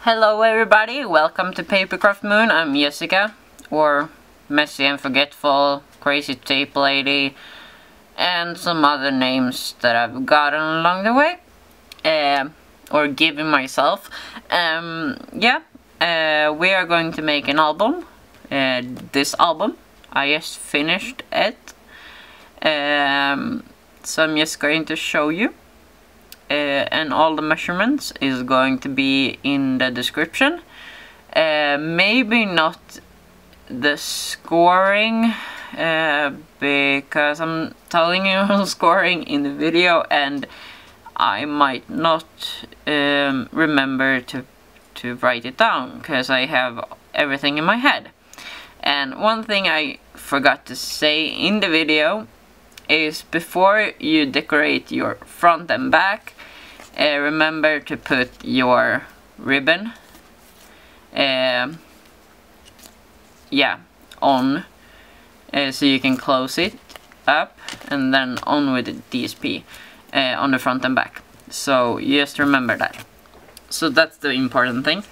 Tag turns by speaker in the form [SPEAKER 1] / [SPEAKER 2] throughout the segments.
[SPEAKER 1] Hello everybody, welcome to Papercraft Moon. I'm Jessica, or Messy and Forgetful, Crazy Tape Lady, and some other names that I've gotten along the way, or given myself. We are going to make an album. This album, I just finished it, so I'm just going to show you. And all the measurements is going to be in the description. Maybe not the scoring, because I'm telling you scoring in the video and I might not remember to write it down because I have everything in my head. And one thing I forgot to say in the video is before you decorate your front and back, remember to put your ribbon on, so you can close it up and then on with the DSP on the front and back. So just remember that. So that's the important thing.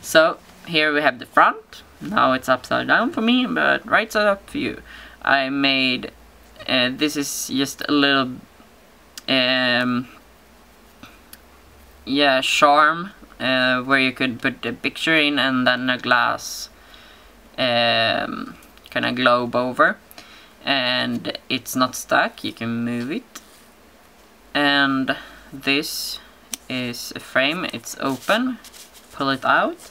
[SPEAKER 1] So here we have the front. Now it's upside down for me, but right side up for you. I made this is just a little charm where you could put the picture in and then a glass kind of globe over, and it's not stuck, you can move it. And this is a frame, it's open, pull it out,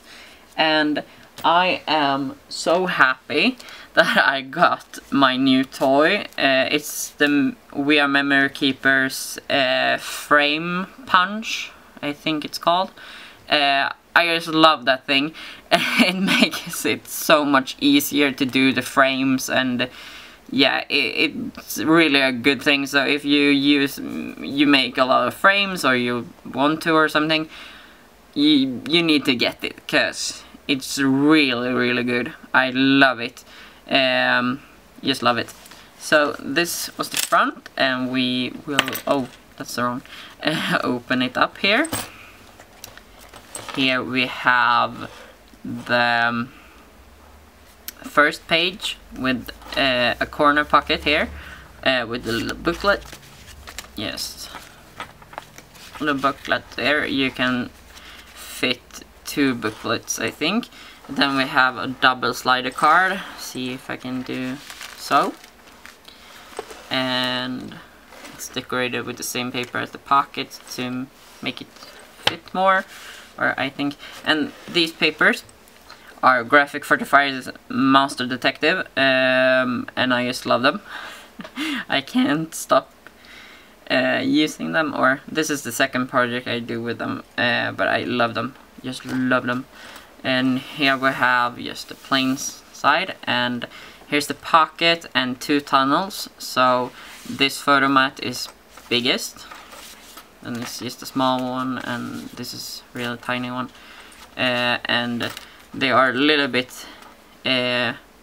[SPEAKER 1] and I am so happy that I got my new toy. It's the We Are Memory Keepers frame punch, I think it's called. I just love that thing. It makes it so much easier to do the frames, and yeah, it's really a good thing. So if you make a lot of frames or you want to or something, you need to get it because it's really good. I love it. Just love it. So this was the front, and we will, oh that's the wrong, open it up here. Here we have the first page with a corner pocket here, with the little booklet. Yes, the booklet there, you can fit 2 booklets, I think. Then we have a double slider card, see if I can do so, and it's decorated with the same paper as the pocket to make it fit more, or I think. And these papers are Graphic 45's Monster Detective, and I just love them. I can't stop using them, or this is the second project I do with them, but I love them, just love them. And here we have just the plain side, and here's the pocket and 2 tunnels. So this photo mat is biggest, and it's just a small one, and this is a real tiny one. And they are a little bit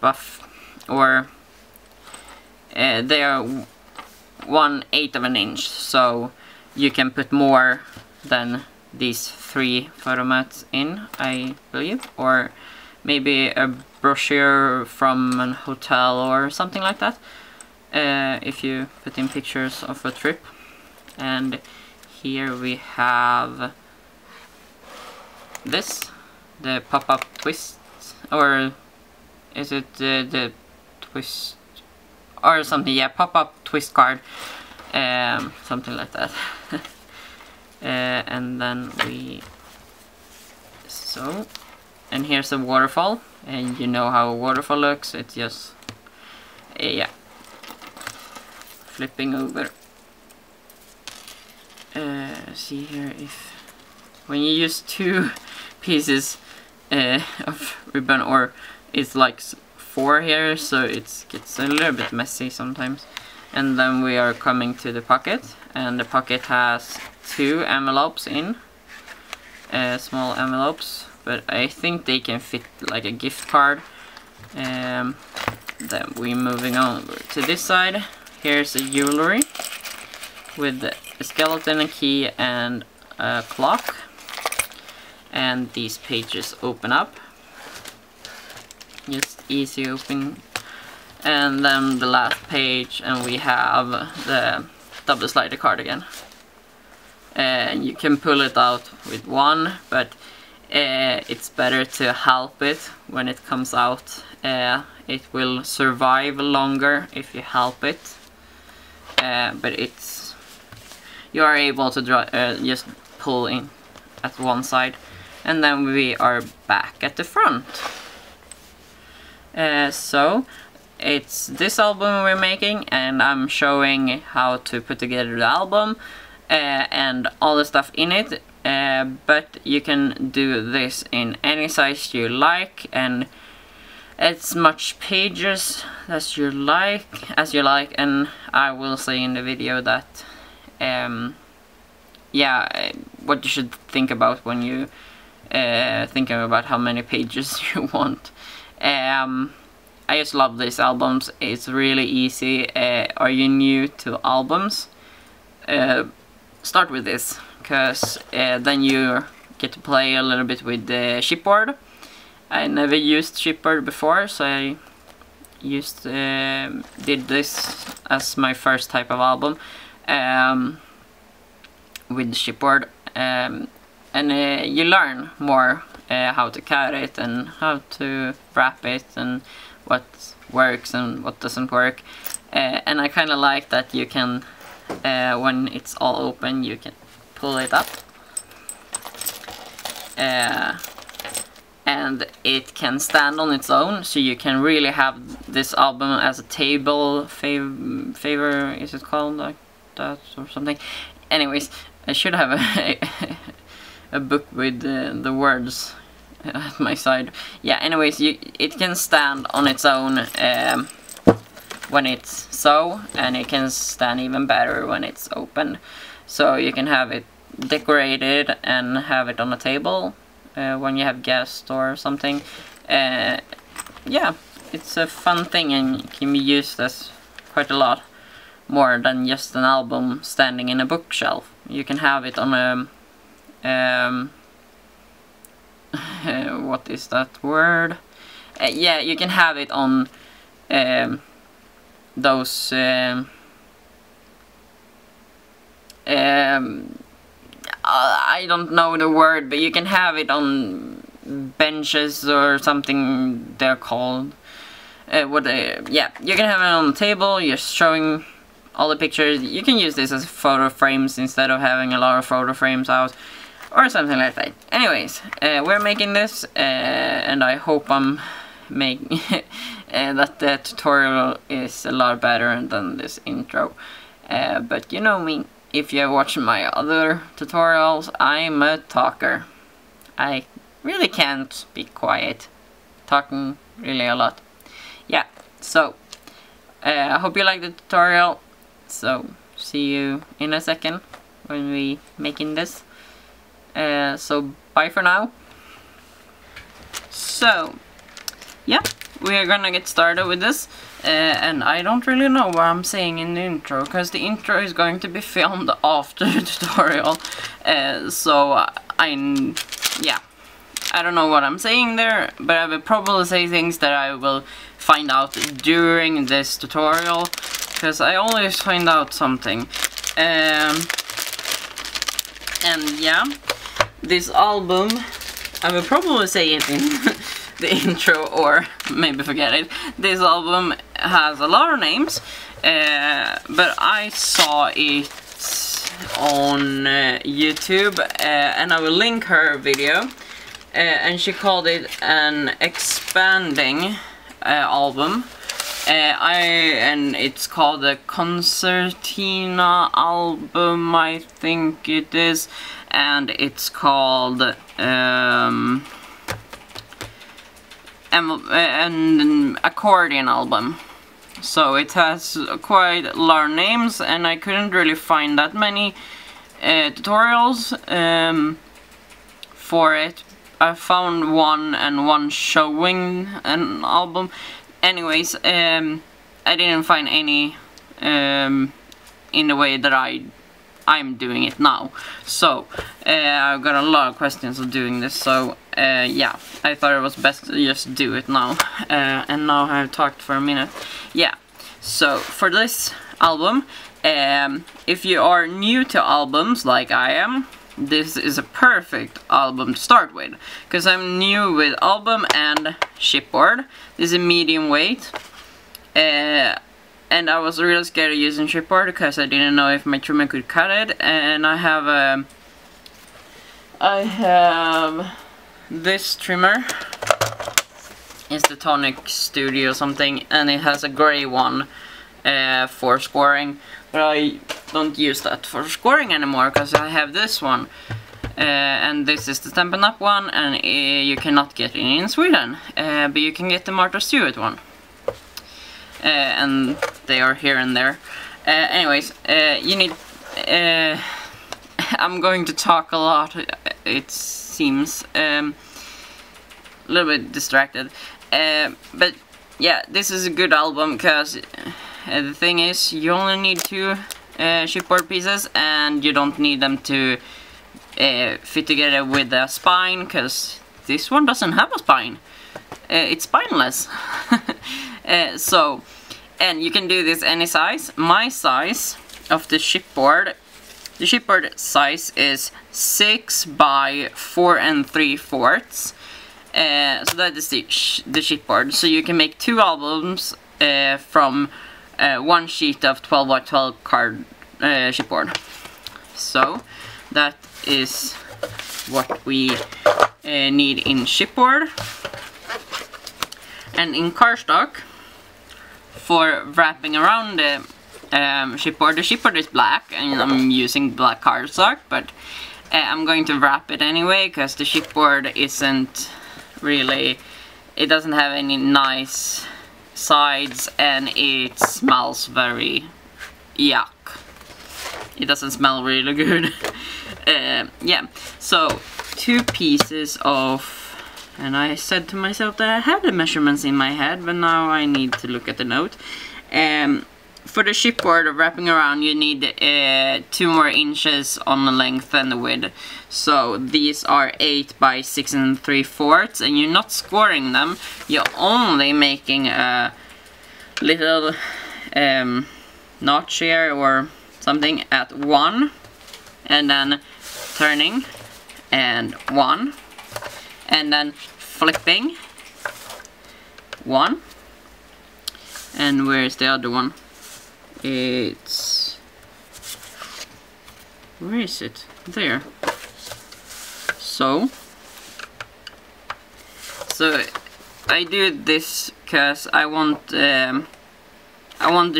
[SPEAKER 1] buff, or they are 1/8 of an inch, so you can put more than these 3 photo mats in, I believe, or maybe a brochure from a hotel or something like that, if you put in pictures of a trip. And here we have this, the pop-up twist, or is it the twist or something, yeah, pop-up twist card, something like that. And then and here's a waterfall, and you know how a waterfall looks, it's just flipping over. See here, if when you use 2 pieces of ribbon, or it's like 4 here, so it gets a little bit messy sometimes. And then we are coming to the pocket, and the pocket has 2 envelopes in, small envelopes, but I think they can fit like a gift card. Then we're moving on to this side. Here's a jewelry with a skeleton, a key, and a clock. and these pages open up. Just easy open. And then the last page, and we have the double slider card again. You can pull it out with one, but it's better to help it when it comes out. It will survive longer if you help it. But you are able to just pull in at one side, and then we are back at the front. So it's this album we're making, and I'm showing how to put together the album and all the stuff in it. But you can do this in any size you like, and as much pages as you like, and I will say in the video that yeah, what you should think about when you thinking about how many pages you want. I just love these albums. It's really easy. Are you new to albums? Start with this, because then you get to play a little bit with the Chipboard. I never used Chipboard before, so I did this as my first type of album with Chipboard, and you learn more how to cut it and how to wrap it and what works and what doesn't work. And I kind of like that you can, when it's all open, you can pull it up. And it can stand on its own, so you can really have this album as a table favor, is it called like that or something? Anyways, I should have a book with the words at my side. Yeah, anyways, it can stand on its own when it's so, and it can stand even better when it's open. So you can have it decorated and have it on a table when you have guests or something. Yeah, it's a fun thing and can be used as quite a lot more than just an album standing in a bookshelf. You can have it on a what is that word? Yeah, you can have it on those I don't know the word, but you can have it on benches or something they're called. Yeah, you can have it on the table. You're showing all the pictures. You can use this as photo frames instead of having a lot of photo frames out or something like that. Anyways, we're making this, and I hope I'm making that the tutorial is a lot better than this intro. But you know me. If you watch my other tutorials, I'm a talker. I really can't be quiet. Talking really a lot. Yeah, so I hope you like the tutorial. So see you in a second when we making this. So bye for now. So yeah, we are gonna get started with this. And I don't really know what I'm saying in the intro, because the intro is going to be filmed after the tutorial. So yeah, I don't know what I'm saying there, but I will probably say things that I will find out during this tutorial, because I always find out something. And yeah, this album, I will probably say it in the intro or maybe forget it. This album has a lot of names, but I saw it on YouTube, and I will link her video, and she called it an expanding album, and it's called the Concertina album, I think it is, and it's called an accordion album. So it has quite a lot of names, and I couldn't really find that many tutorials for it. I found one and one showing an album. Anyways, I didn't find any in the way that I I'm doing it now. So I've got a lot of questions of doing this, so yeah, I thought it was best to just do it now. And now I've talked for a minute. Yeah, so for this album, if you are new to albums like I am, this is a perfect album to start with, because I'm new with album and chipboard. This is a medium weight, and I was really scared of using chipboard because I didn't know if my trimmer could cut it. And I have this trimmer. It's the Tonic Studio something, and it has a gray one for scoring, but I don't use that for scoring anymore because I have this one, and this is the Stampin' Up one, and you cannot get it in Sweden, but you can get the Martha Stewart one, and they are here and there. Anyways, you need I'm going to talk a lot, it seems, a little bit distracted, but yeah, this is a good album because the thing is, you only need 2 chipboard pieces, and you don't need them to fit together with a spine, because this one doesn't have a spine. It's spineless. So, and you can do this any size. My size of the chipboard size is 6 by 4 3/4. So that is the chipboard. So you can make 2 albums from 1 sheet of 12 by 12 card chipboard. So that is what we need in chipboard. And in cardstock, for wrapping around the chipboard is black, and I'm using black cardstock, but I'm going to wrap it anyway because the chipboard isn't really, it doesn't have any nice sides, and it smells very yuck. It doesn't smell really good. Yeah, so 2 pieces of, and I said to myself that I had the measurements in my head, but now I need to look at the note. For the chipboard wrapping around, you need 2 more inches on the length and the width. So these are 8 by 6 3/4, and you're not scoring them. You're only making a little notch here or something at 1, and then turning, and 1, and then flipping 1. And where's the other one? It's, where is it? There. So I do this because I want the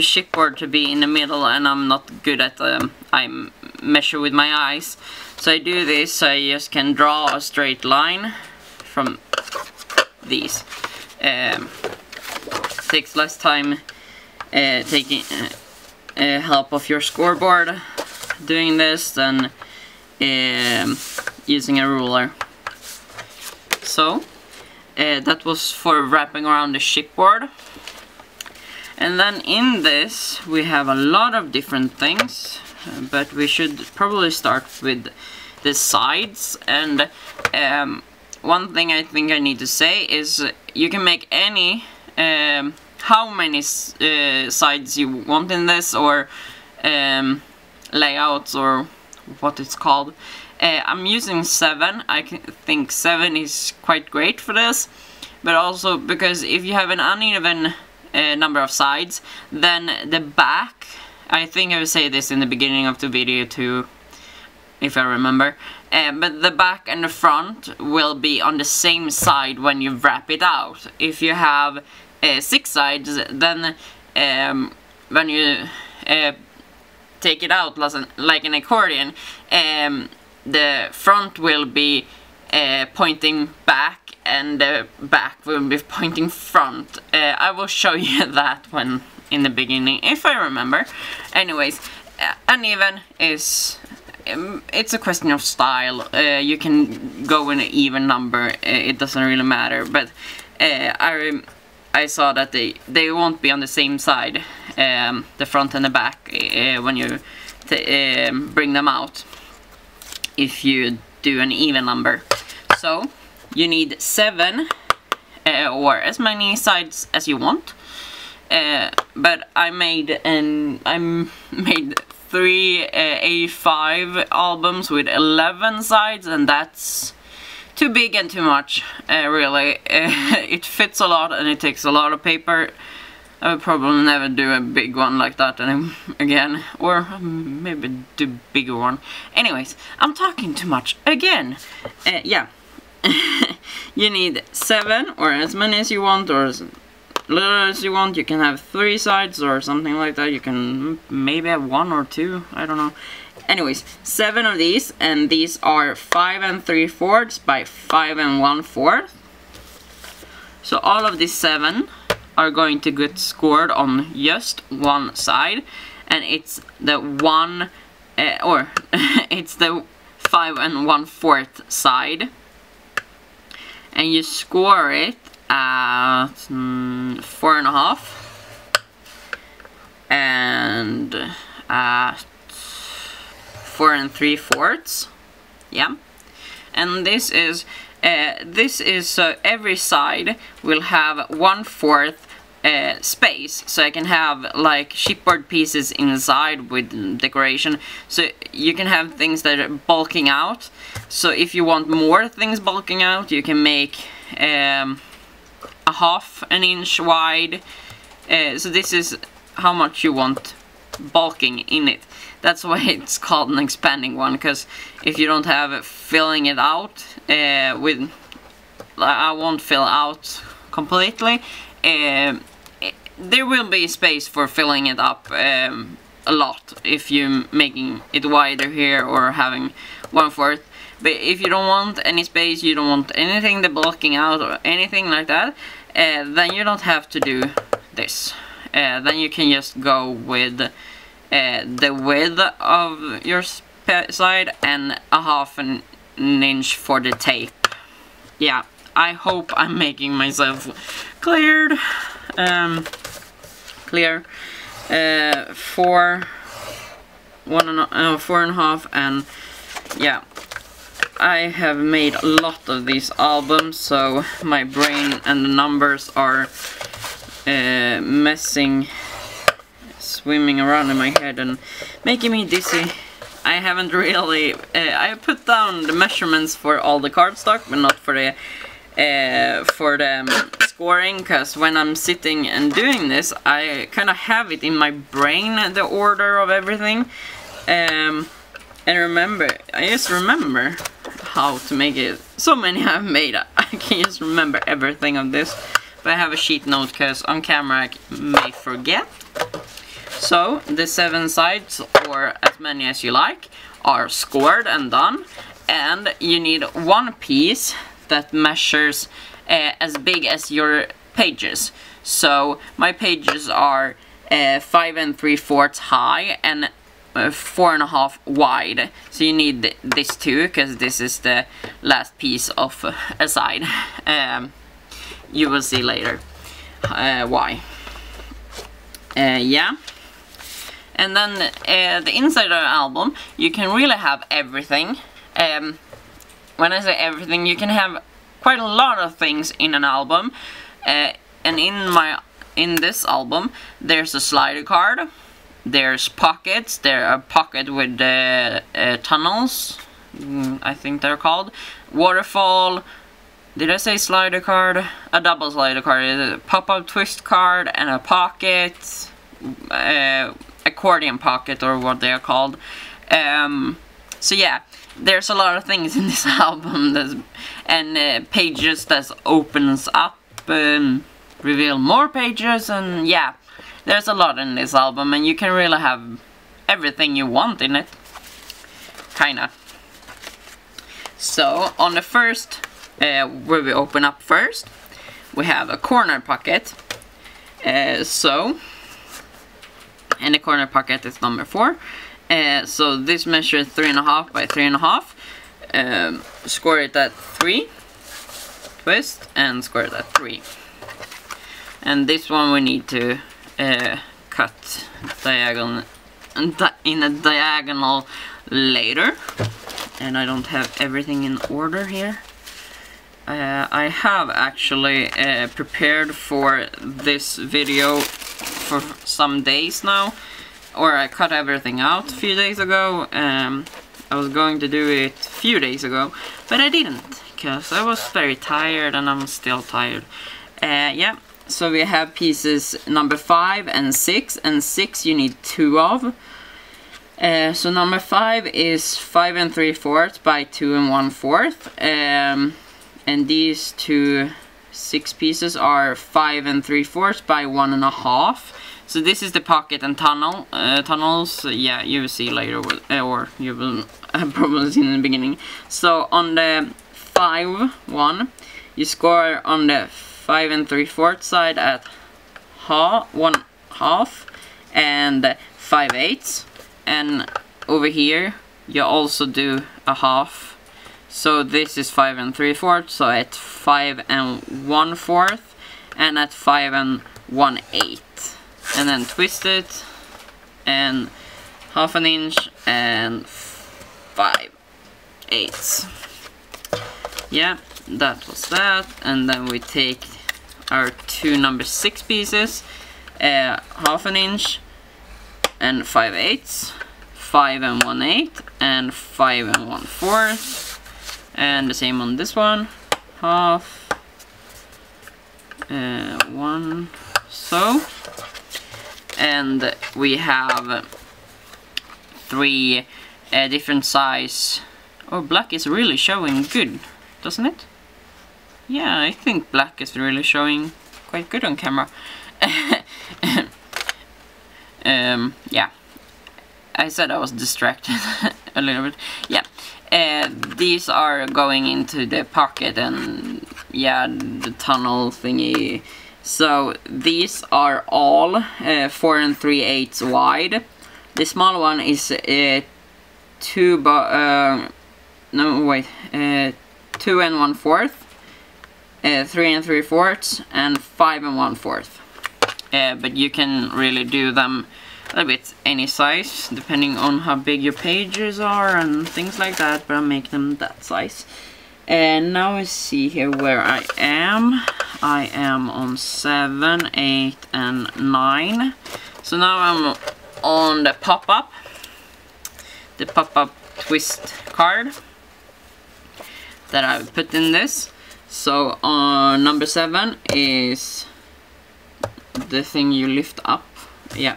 [SPEAKER 1] chipboard to be in the middle, and I'm not good at I measure with my eyes. So I do this so I just can draw a straight line from these. Takes less time taking help of your scoreboard doing this than using a ruler. So that was for wrapping around the chipboard. And then in this we have a lot of different things, but we should probably start with the sides. And one thing I think I need to say is you can make any how many sides you want in this, or layouts, or what it's called. I'm using 7. I think 7 is quite great for this, but also because if you have an uneven number of sides, then the back, I think I will say this in the beginning of the video too, if I remember, but the back and the front will be on the same side when you wrap it out. If you have 6 sides, then when you take it out like an accordion, the front will be pointing back, and the back will be pointing front. I will show you that when in the beginning, if I remember. Anyways, uneven is, it's a question of style. You can go in an even number, it doesn't really matter, but I saw that they won't be on the same side, the front and the back, when you bring them out if you do an even number. So you need 7 or as many sides as you want. But I made 3 A5 albums with 11 sides, and that's too big and too much, really. It fits a lot and it takes a lot of paper. I would probably never do a big one like that again, or maybe do a bigger one. Anyways, I'm talking too much again. Yeah. You need 7 or as many as you want, or as little as you want. You can have 3 sides or something like that. You can maybe have 1 or 2, I don't know. Anyways, 7 of these, and these are 5 3/4 by 5 1/4. So all of these 7 are going to get scored on just one side, and it's the it's the 5 1/4 side, and you score it at 4.5 and at 4 3/4. Yeah, and this is so every side will have 1/4 space, so I can have like chipboard pieces inside with decoration, so you can have things that are bulking out. So if you want more things bulking out, you can make a 1/2 inch wide. So this is how much you want bulking in it. That's why it's called an expanding one, because if you don't have it filling it out with, I won't fill out completely. There will be space for filling it up a lot if you're making it wider here or having 1/4. But if you don't want any space, you don't want anything that bulking out or anything like that, then you don't have to do this. Then you can just go with the width of your side and 1/2 inch for the tape. Yeah, I hope I'm making myself clear. 4.5, and yeah, I have made a lot of these albums, so my brain and the numbers are swimming around in my head and making me dizzy. I haven't really, I put down the measurements for all the cardstock, but not for the scoring, because when I'm sitting and doing this, I kind of have it in my brain, the order of everything, and I just remember how to make it. So many I've made, I can just remember everything of this, but I have a sheet note because on camera I may forget. So the 7 sides, or as many as you like, are scored and done, and you need 1 piece that measures as big as your pages. So my pages are 5 3/4 high and 4.5 wide. So you need this too, because this is the last piece of a side. You will see later why. Yeah. And then the inside of the album, you can really have everything. When I say everything, you can have quite a lot of things in an album. And in this album, there's a slider card, there's pockets, there are pockets with tunnels, I think they're called, Waterfall. Did I say slider card? A double slider card, a pop-up twist card, and a pocket, accordion pocket, or what they are called. So yeah, there's a lot of things in this album, and pages that opens up, reveal more pages, and yeah, there's a lot in this album, and you can really have everything you want in it, kinda. So on the first, where we open up first, we have a corner pocket. And the corner pocket is number 4. So this measures 3.5 by 3.5. Score it at 3. Twist and score it at 3. And this one we need to cut in a diagonal later. And I don't have everything in order here. I have actually prepared for this video for some days now, or I cut everything out a few days ago. I was going to do it a few days ago, but I didn't, because I was very tired, and I'm still tired. Yeah, so we have pieces number 5 and 6, and 6 you need 2 of. So number 5 is 5 3/4 by 2 1/4. And these 6 pieces are 5 3/4 by 1 1/2. So this is the pocket and tunnels. Yeah, you will see later, or you will have probably seen in the beginning. So on the 5 one, you score on the 5 3/4 side at 1/2 and 5/8. And over here, you also do a half. So this is 5 3/4, so at 5 1/4, and at 5 1/8. And then twist it, and 1/2 inch, and 5/8. Yeah, that was that. And then we take our 2 number 6 pieces, 1/2 inch, and 5/8, 5 1/8, and 5 1/4. And the same on this one, half, 1, so. And we have 3 different size. Oh, black is really showing good, doesn't it? Yeah, I think black is really showing quite good on camera. Yeah, I said I was distracted a little bit. Yeah. These are going into the pocket and, yeah, the tunnel thingy. So these are all 4 3/8 wide. The small one is 2 1/4, 3 3/4, and 5 1/4. But you can really do them a bit any size, depending on how big your pages are and things like that, but I'll make them that size. And now we see here where I am. I am on 7, 8, and 9. So now I'm on the pop-up twist card that I put in this. So number 7 is the thing you lift up. Yeah.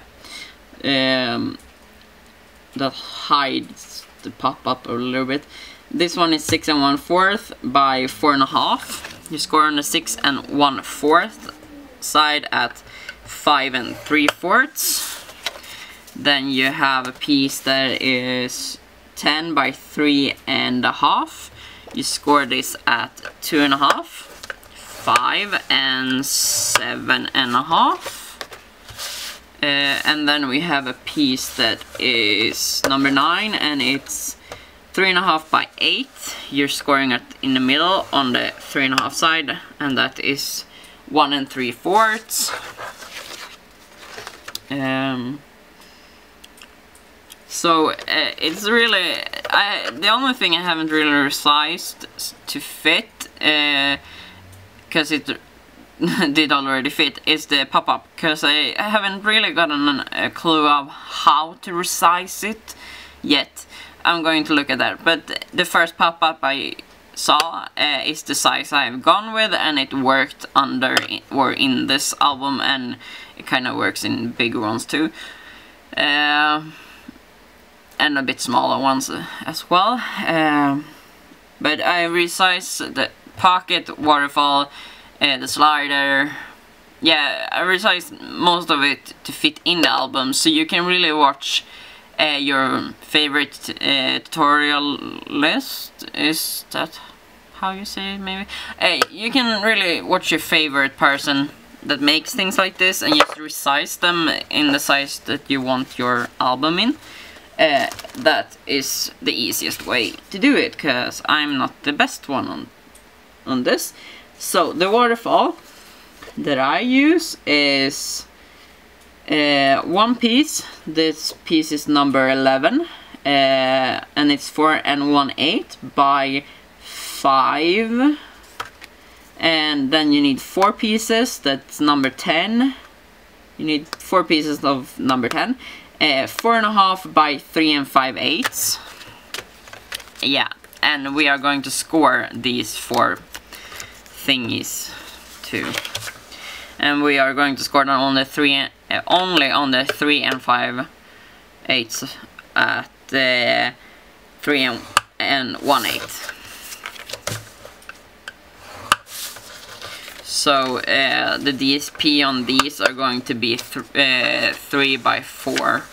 [SPEAKER 1] That hides the pop-up a little bit. This one is 6 1/4 by 4 1/2. You score on the 6 1/4 side at 5 3/4. Then you have a piece that is 10 by 3 1/2. You score this at 2 1/2, 5 and 7 1/2. And then we have a piece that is number 9, and it's 3 1/2 by 8. You're scoring it in the middle on the 3 1/2 side, and that is 1 3/4. So it's really the only thing I haven't really resized to fit, because it did already fit, is the pop-up, because I haven't really gotten a clue of how to resize it yet. I'm going to look at that, but the first pop-up I saw is the size I've gone with, and it worked under or in this album, and it kind of works in bigger ones too, and a bit smaller ones as well. But I resized the pocket, waterfall, the slider. Yeah, I resized most of it to fit in the album, so you can really watch your favorite tutorial list. Is that how you say it, maybe? You can really watch your favorite person that makes things like this and just resize them in the size that you want your album in. That is the easiest way to do it, because I'm not the best one on this. So the waterfall that I use is one piece. This piece is number 11, and it's 4 1/8 by 5. And then you need 4 pieces. That's number 10. You need 4 pieces of number 10. 4.5 by 3 5/8. Yeah, and we are going to score these 4 thingies too. And we are going to score them on the 3 only on the 3 5/8 at 3 1/8. So the DSP on these are going to be 3 by 4.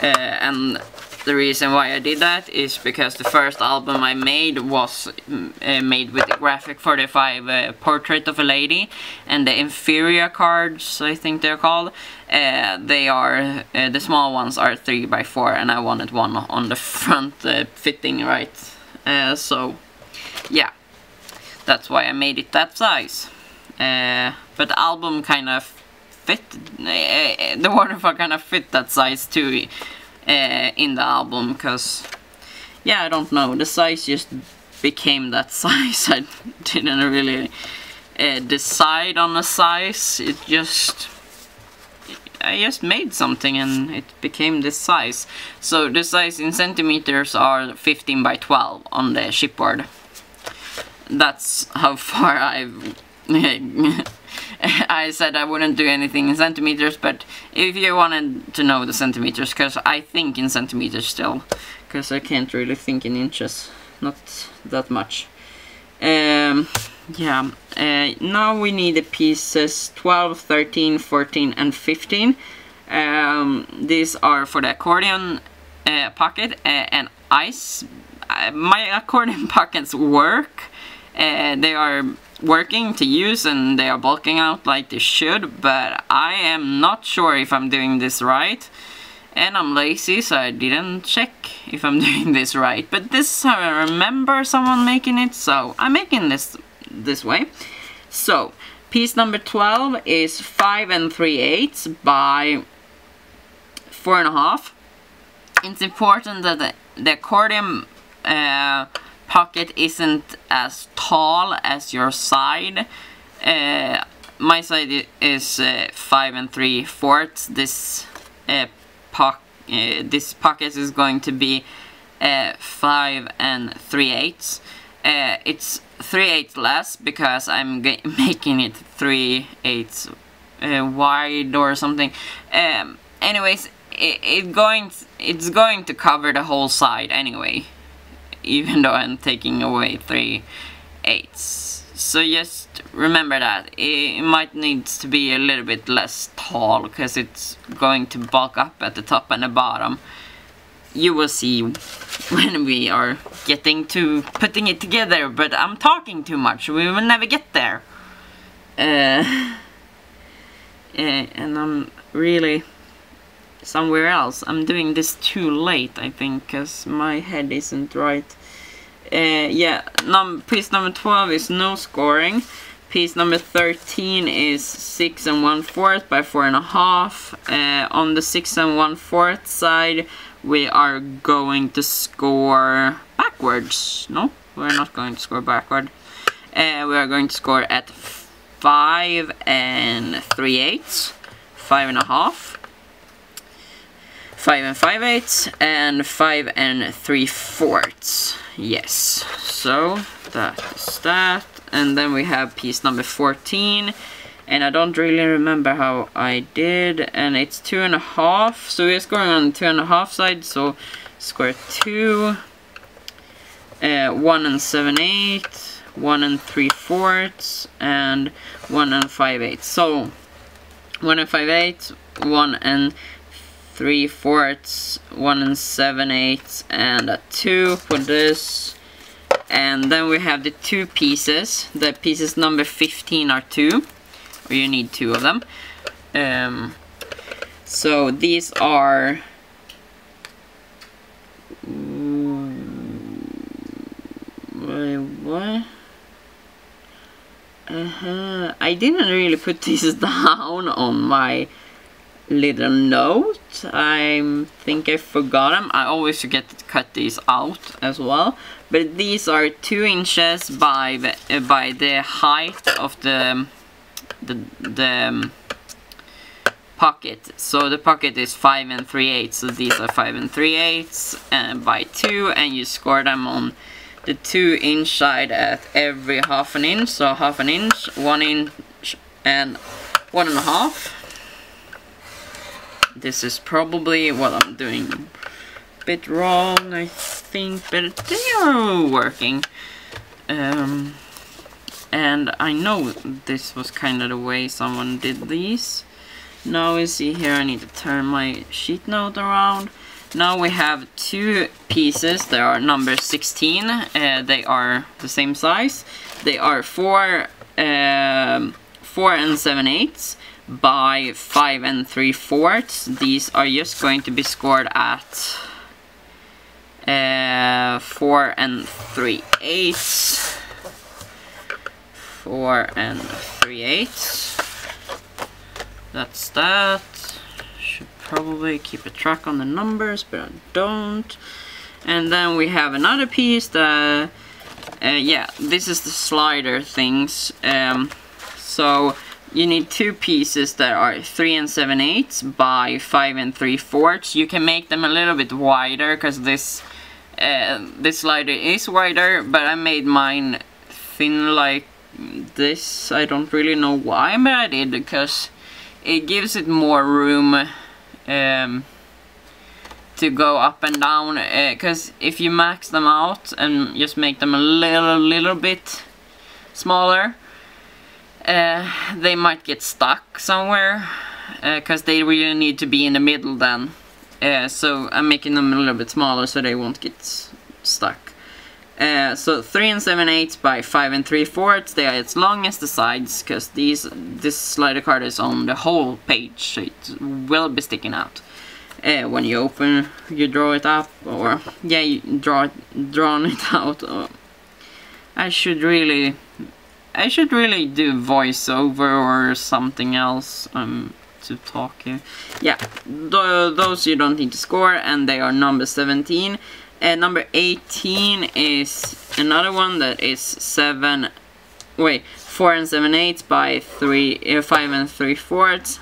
[SPEAKER 1] And the reason why I did that is because the first album I made was made with the Graphic 45 Portrait of a Lady, and the inferior cards, I think they're called, they are, the small ones are 3 by 4, and I wanted one on the front fitting right. So yeah, that's why I made it that size. But the album kind of fit, the Waterfall kind of fit that size too in the album, because, yeah, I don't know, the size just became that size. I didn't really decide on a size, I just made something and it became this size. So the size in centimeters are 15 by 12 on the chipboard. That's how far I've I said I wouldn't do anything in centimeters, but if you wanted to know the centimeters, because I think in centimeters still, because I can't really think in inches, not that much. Yeah, now we need the pieces 12, 13, 14 and 15. These are for the accordion pocket and ice. My accordion pockets work. They are working to use and they are bulking out like they should, but I am not sure if I'm doing this right, and I'm lazy, so I didn't check if I'm doing this right. But this is how I remember someone making it, so I'm making this way. So piece number 12 is 5 3/8 by 4.5. It's important that the accordion pocket isn't as tall as your side. My side is 5 3/4. This pocket is going to be 5 3/8. It's 3/8 less because I'm making it 3/8 wide or something. Anyways, it's going to cover the whole side anyway, even though I'm taking away 3/8. So just remember that. It might need to be a little bit less tall, because it's going to bulk up at the top and the bottom. You will see when we are getting to putting it together, but I'm talking too much. We will never get there. And I'm really somewhere else. I'm doing this too late, I think, because my head isn't right. Yeah, piece number 12 is no scoring. Piece number 13 is 6 1/4 by 4.5. On the 6 1/4 side, we are going to score backwards. No, we're not going to score backward. We are going to score at 5 3/8, 5.5. 5 5/8 and 5 3/4. Yes, so that is that. And then we have piece number 14, and I don't really remember how I did, and it's 2.5, so we're scoring on the 2.5 side, so square 2, 1 7/8, 1 3/4, and 1 5/8. So 1 5/8, 1 3/4, 1 7/8, and a 2 for this. And then we have the 2 pieces. The pieces number 15 are 2, or you need 2 of them. So these are what? I didn't really put these down on my little note. I think I forgot them. I always forget to cut these out as well. But these are 2 inches by the height of the pocket. So the pocket is 5 3/8. So these are 5 3/8 by 2, and you score them on the 2 inch side at every 1/2 inch. So 1/2 inch, 1 inch, and 1.5. This is probably what I'm doing a bit wrong, I think, but they are working. And I know this was kind of the way someone did these. Now we see here, I need to turn my sheet note around. Now we have 2 pieces. They are number 16. They are the same size. They are 4 7/8 by 5 3/4. These are just going to be scored at 4 3/8. 4 3/8. That's that. Should probably keep a track on the numbers, but I don't. And then we have another piece that, yeah, this is the slider things. So you need 2 pieces that are 3 7/8 by 5 3/4. You can make them a little bit wider, because this slider is wider, but I made mine thin like this. I don't really know why, but I did, because it gives it more room to go up and down, because if you max them out and just make them a little bit smaller, they might get stuck somewhere, because they really need to be in the middle then. So I'm making them a little bit smaller so they won't get stuck. So 3 7/8 by 5 3/4. They are as long as the sides, because this slider card is on the whole page, so it will be sticking out. When you open, you draw it up, or yeah, you drawn it out. Or I should really do voiceover or something else to talk here. Yeah, those you don't need to score, and they are number 17. Number 18 is another one that is 4 7/8 by 5 3/4.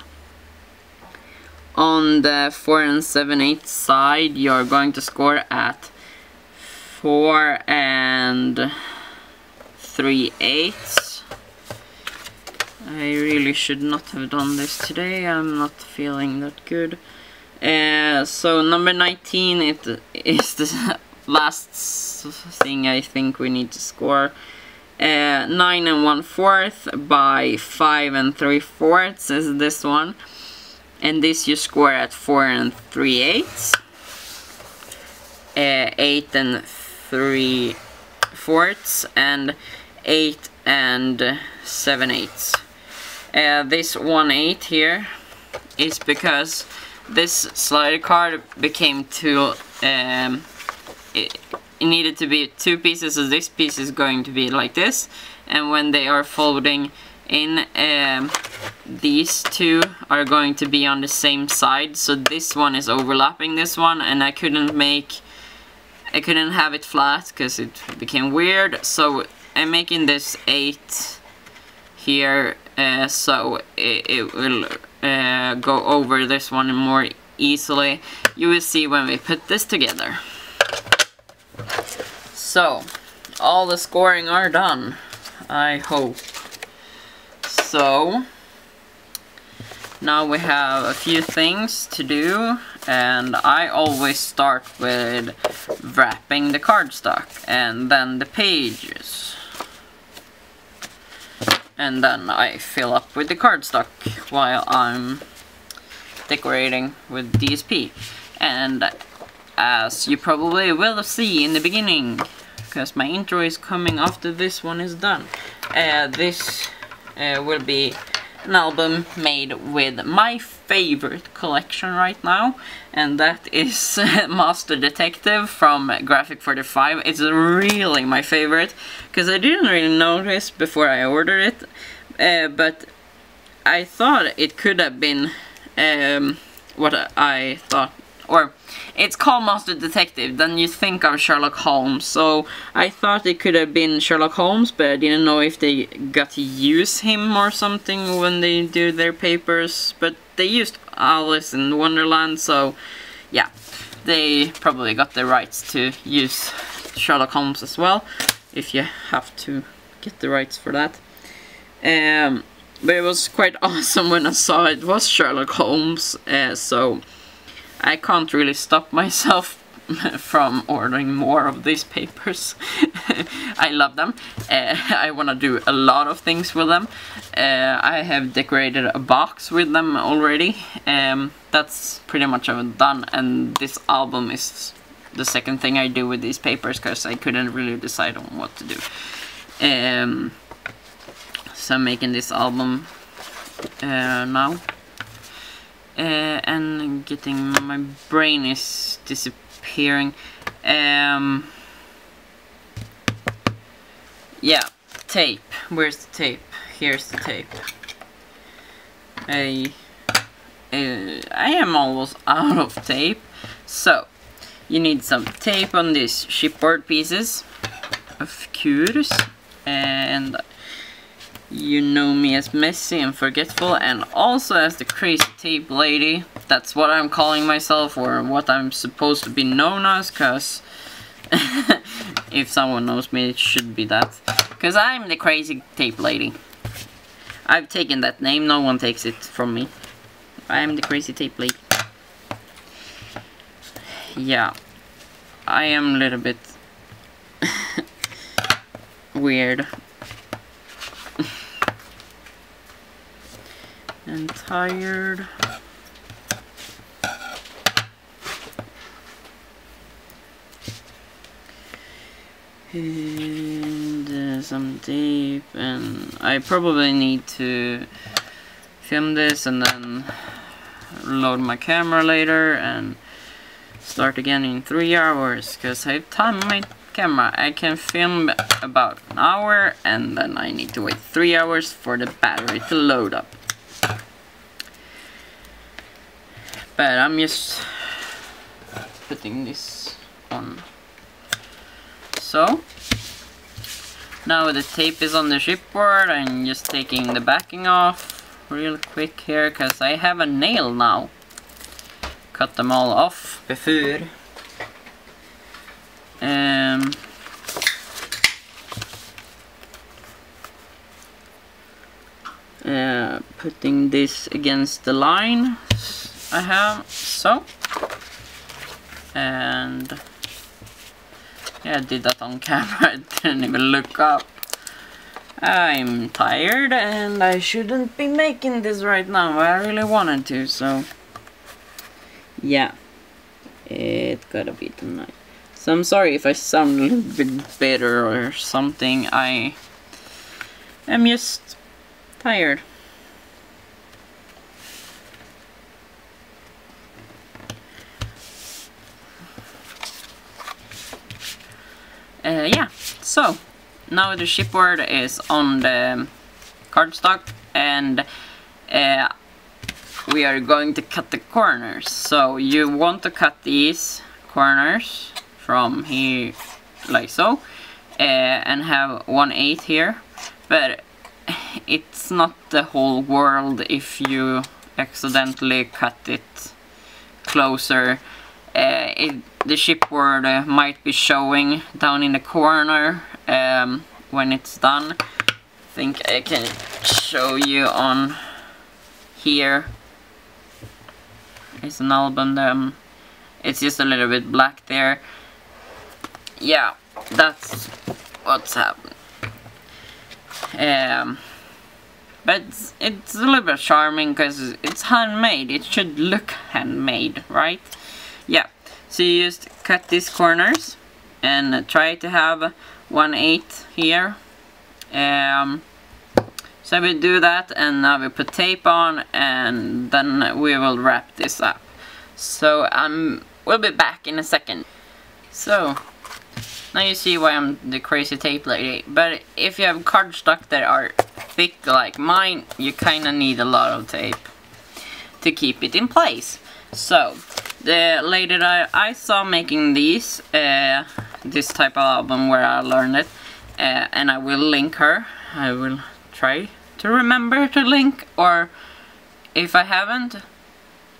[SPEAKER 1] On the 4 7/8 side, you're going to score at 4 3/8. I really should not have done this today. I'm not feeling that good. So number 19, it is the last thing I think we need to score. 9 1/4 by 5 3/4 is this one, and this you score at 4 3/8. 8 3/4 and 8 7/8. This 1/8 here is because this slider card became too, it needed to be 2 pieces, so this piece is going to be like this, and when they are folding in, these 2 are going to be on the same side, so this one is overlapping this one, and I couldn't have it flat because it became weird, so I'm making this 8 here, so it will go over this one more easily. You will see when we put this together. So, all the scoring are done, I hope. So, now we have a few things to do, and I always start with wrapping the cardstock, and then the pages. And then I fill up with the cardstock while I'm decorating with DSP. And as you probably will see in the beginning, because my intro is coming after this one is done, this will be an album made with my favorite collection right now, and that is Master Detective from Graphic 45. It's really my favorite, because I didn't really notice before I ordered it, but I thought it could have been what I thought, or it's called Master Detective, then you think of Sherlock Holmes, so I thought it could have been Sherlock Holmes, but I didn't know if they got to use him or something when they do their papers, but they used Alice in Wonderland, so yeah, they probably got the rights to use Sherlock Holmes as well, if you have to get the rights for that. But it was quite awesome when I saw it was Sherlock Holmes, so I can't really stop myself from ordering more of these papers. I love them. I want to do a lot of things with them. I have decorated a box with them already. That's pretty much what I've done, and this album is the second thing I do with these papers, because I couldn't really decide on what to do. So I'm making this album now. And getting, my brain is disappearing. Yeah, tape. Where's the tape? Here's the tape. I am almost out of tape. So, you need some tape on these chipboard pieces, of course. And you know me as messy and forgetful, and also as the crazy tape lady. That's what I'm calling myself, or what I'm supposed to be known as, cause if someone knows me, it should be that. Cause I'm the crazy tape lady. I've taken that name, no one takes it from me. I'm the crazy tape lady. Yeah, I am a little bit weird. And tired. And some tape, and I probably need to film this and then load my camera later and start again in 3 hours, because I have time on my camera. I can film about an hour and then I need to wait 3 hours for the battery to load up. But I'm just putting this on. So, now the tape is on the chipboard, I'm just taking the backing off real quick here, because I have a nail now. Cut them all off before. Putting this against the line I have, so, and yeah, I did that on camera, I didn't even look up. I'm tired and I shouldn't be making this right now, I really wanted to, so yeah, it gotta be tonight. So I'm sorry if I sound a little bit bitter or something, I am just tired. Yeah, so now the chipboard is on the cardstock, and we are going to cut the corners. So you want to cut these corners from here like so, and have 1/8 here, but it's not the whole world if you accidentally cut it closer. The chipboard might be showing down in the corner when it's done. I think I can show you on here. It's an album, it's just a little bit black there. Yeah, that's what's happening. But it's a little bit charming because it's handmade. It should look handmade, right? Yeah, so you just cut these corners and try to have 1/8 here. So we do that, and now we put tape on, and then we will wrap this up. So we'll be back in a second. So now you see why I'm the crazy tape lady. But if you have cardstock that are thick like mine, you kinda need a lot of tape. to keep it in place. So the lady that I saw making these, this type of album where I learned it, and I will link her. I will try to remember to link, or if I haven't,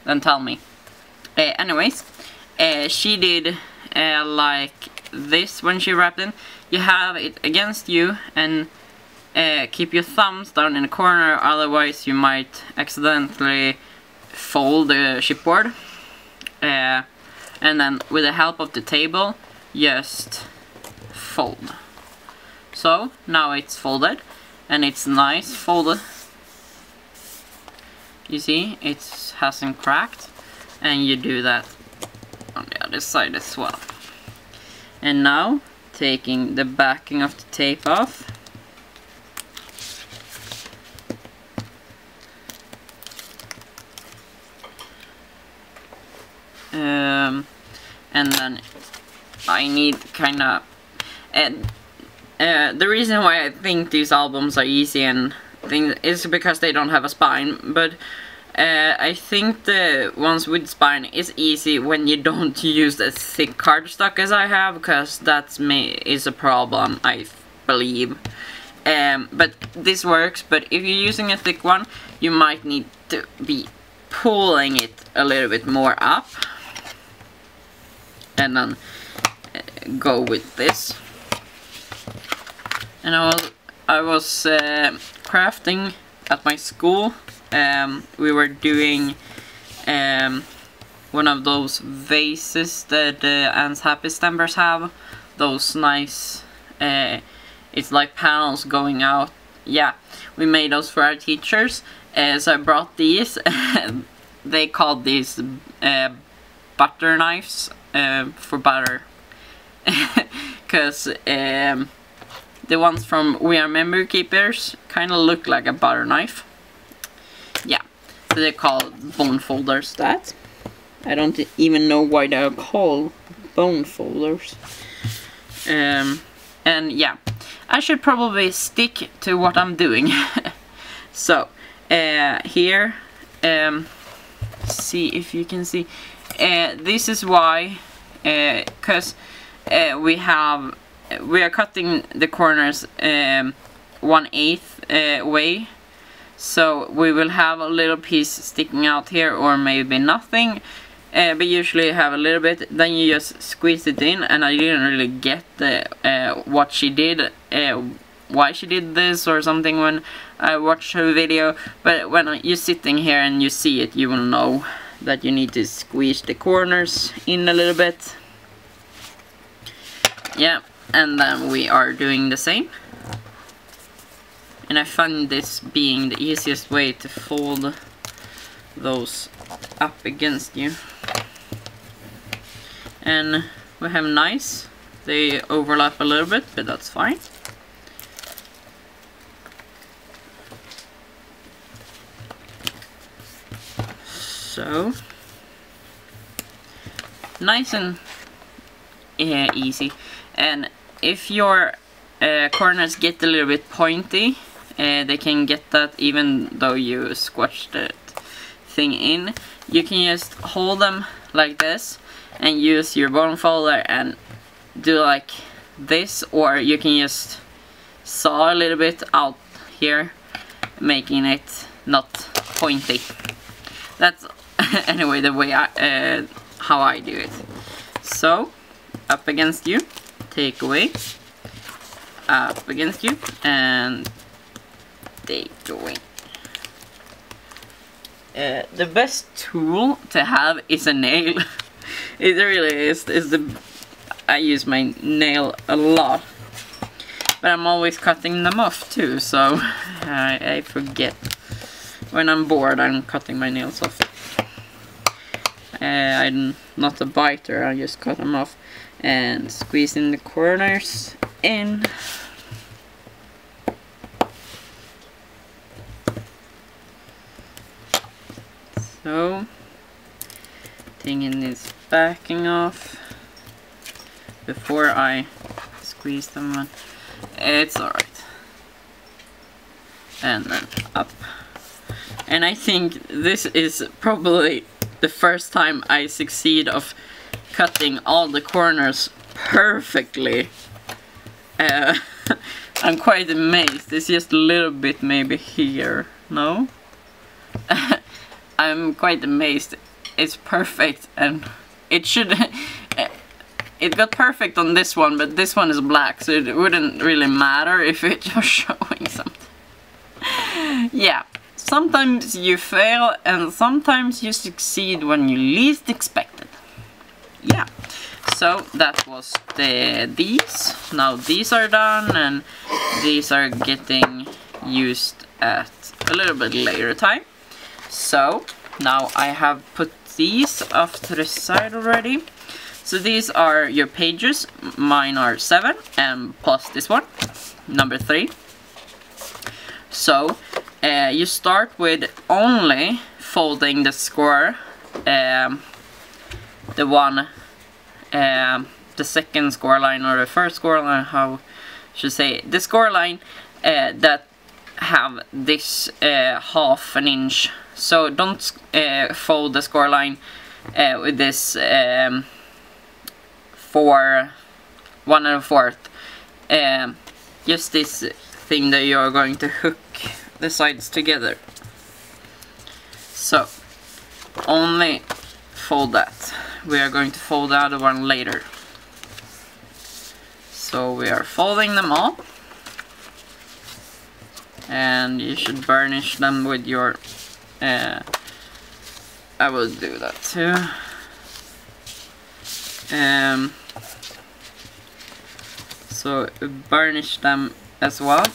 [SPEAKER 1] then tell me. Anyways, she did like this when she wrapped it. You have it against you and keep your thumbs down in the corner, otherwise you might accidentally fold the chipboard. And then with the help of the table, just fold. So now it's folded, and it's nice folded. You see, it hasn't cracked, and you do that on the other side as well. And now, taking the backing of the tape off, and then I need kinda, the reason why I think these albums are easy and things is because they don't have a spine, but I think the ones with spine is easy when you don't use the thick cardstock as I have, because that is a problem, I believe. But this works, but if you're using a thick one, you might need to be pulling it a little bit more up. And then go with this. And I was crafting at my school. We were doing one of those vases that the Ants Happy Stampers have. Those nice, it's like panels going out. Yeah, we made those for our teachers. So I brought these. They called these butter knives, for butter. Because the ones from We Are Memory Keepers kind of look like a butter knife. Yeah, so they're called bone folders. That I don't even know why they're called bone folders. And yeah, I should probably stick to what I'm doing. So here, see if you can see. This is why, because we are cutting the corners 1/8 way. So we will have a little piece sticking out here, or maybe nothing, but usually you have a little bit. Then you just squeeze it in, and I didn't really get what she did, why she did this or something when I watched her video. But when you're sitting here and you see it, you will know that you need to squeeze the corners in a little bit. Yeah, and then we are doing the same. And I find this being the easiest way to fold those up against you. And we have nice. They overlap a little bit, but that's fine. So nice and easy. And if your corners get a little bit pointy, they can get that even though you squash the thing in. You can just hold them like this and use your bone folder and do like this, or you can just saw a little bit out here, making it not pointy. That's anyway the way how I do it. So up against you, take away, up against you, and take away. The best tool to have is a nail. It really is. I use my nail a lot, but I'm always cutting them off too, so I forget. When I'm bored, I'm cutting my nails off. I'm not a biter, I just cut them off and squeeze in the corners in. So, taking this backing off before I squeeze them on. It's alright. And then up. And I think this is probably the first time I succeed of cutting all the corners perfectly. I'm quite amazed. It's just a little bit maybe here. No? I'm quite amazed. It's perfect, and it should... It got perfect on this one, but this one is black, so it wouldn't really matter if it was showing something. Yeah, sometimes you fail and sometimes you succeed when you least expect it. Yeah, so that was these. Now these are done, and these are getting used at a little bit later time. So now I have put these off to the side already. So these are your pages. Mine are 7, and plus this one, number 3. So you start with only folding the score, the second score line or the first score line, how should I say, the score line that have this half an inch. So don't fold the score line with this 1 1/4. Just this thing that you're going to hook the sides together. So only fold that. We are going to fold the other one later. So we are folding them all, and you should burnish them with your I will do that too. So burnish them as well.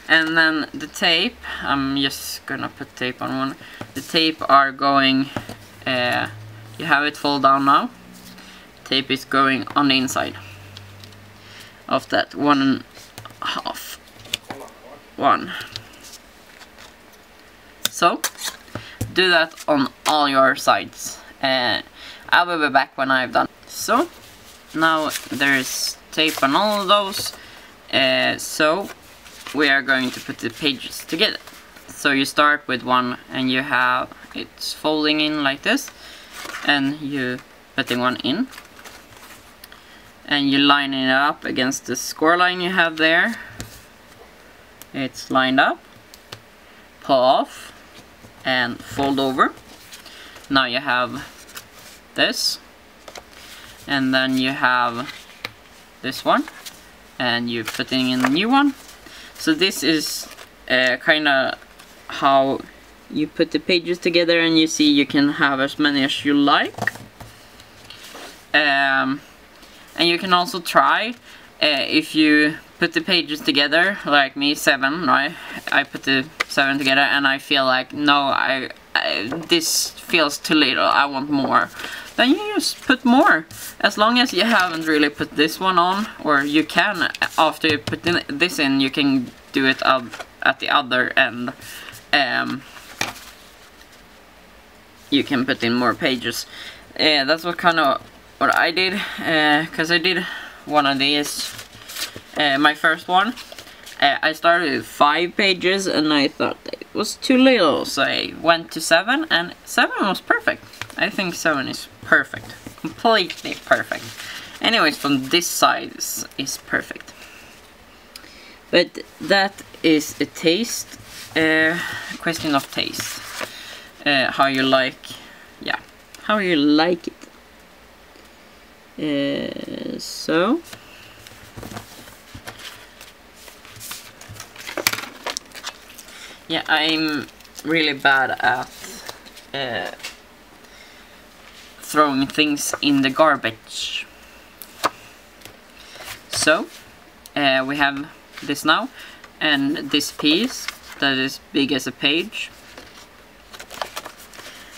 [SPEAKER 1] And then the tape, I'm just gonna put tape on one. The tape are going, you have it fold down now. Tape is going on the inside of that 1.5 one. So do that on all your sides. I will be back when I've done. So now there's tape on all of those. So we are going to put the pages together. So you start with one, and you have it's folding in like this, and you putting one in, and you lining it up against the score line you have there. It's lined up, pull off, and fold over. Now you have this, and then you have this one, and you're putting in a new one. So this is kind of how you put the pages together, and you see you can have as many as you like. And you can also try if you put the pages together, like me, 7, right? I put the 7 together and I feel like, no, this feels too little, I want more. Then you just put more. As long as you haven't really put this one on, or you can, after you put this in, you can do it at the other end. You can put in more pages. That's what I did, because I did one of these, my first one. I started with 5 pages and I thought it was too little, so I went to 7, and 7 was perfect. I think 7 is perfect, completely perfect. Anyways, from this side is perfect. But that is a taste, question of taste. How you like, yeah, how you like it. So yeah, I'm really bad at throwing things in the garbage. So we have this now, and this piece that is big as a page,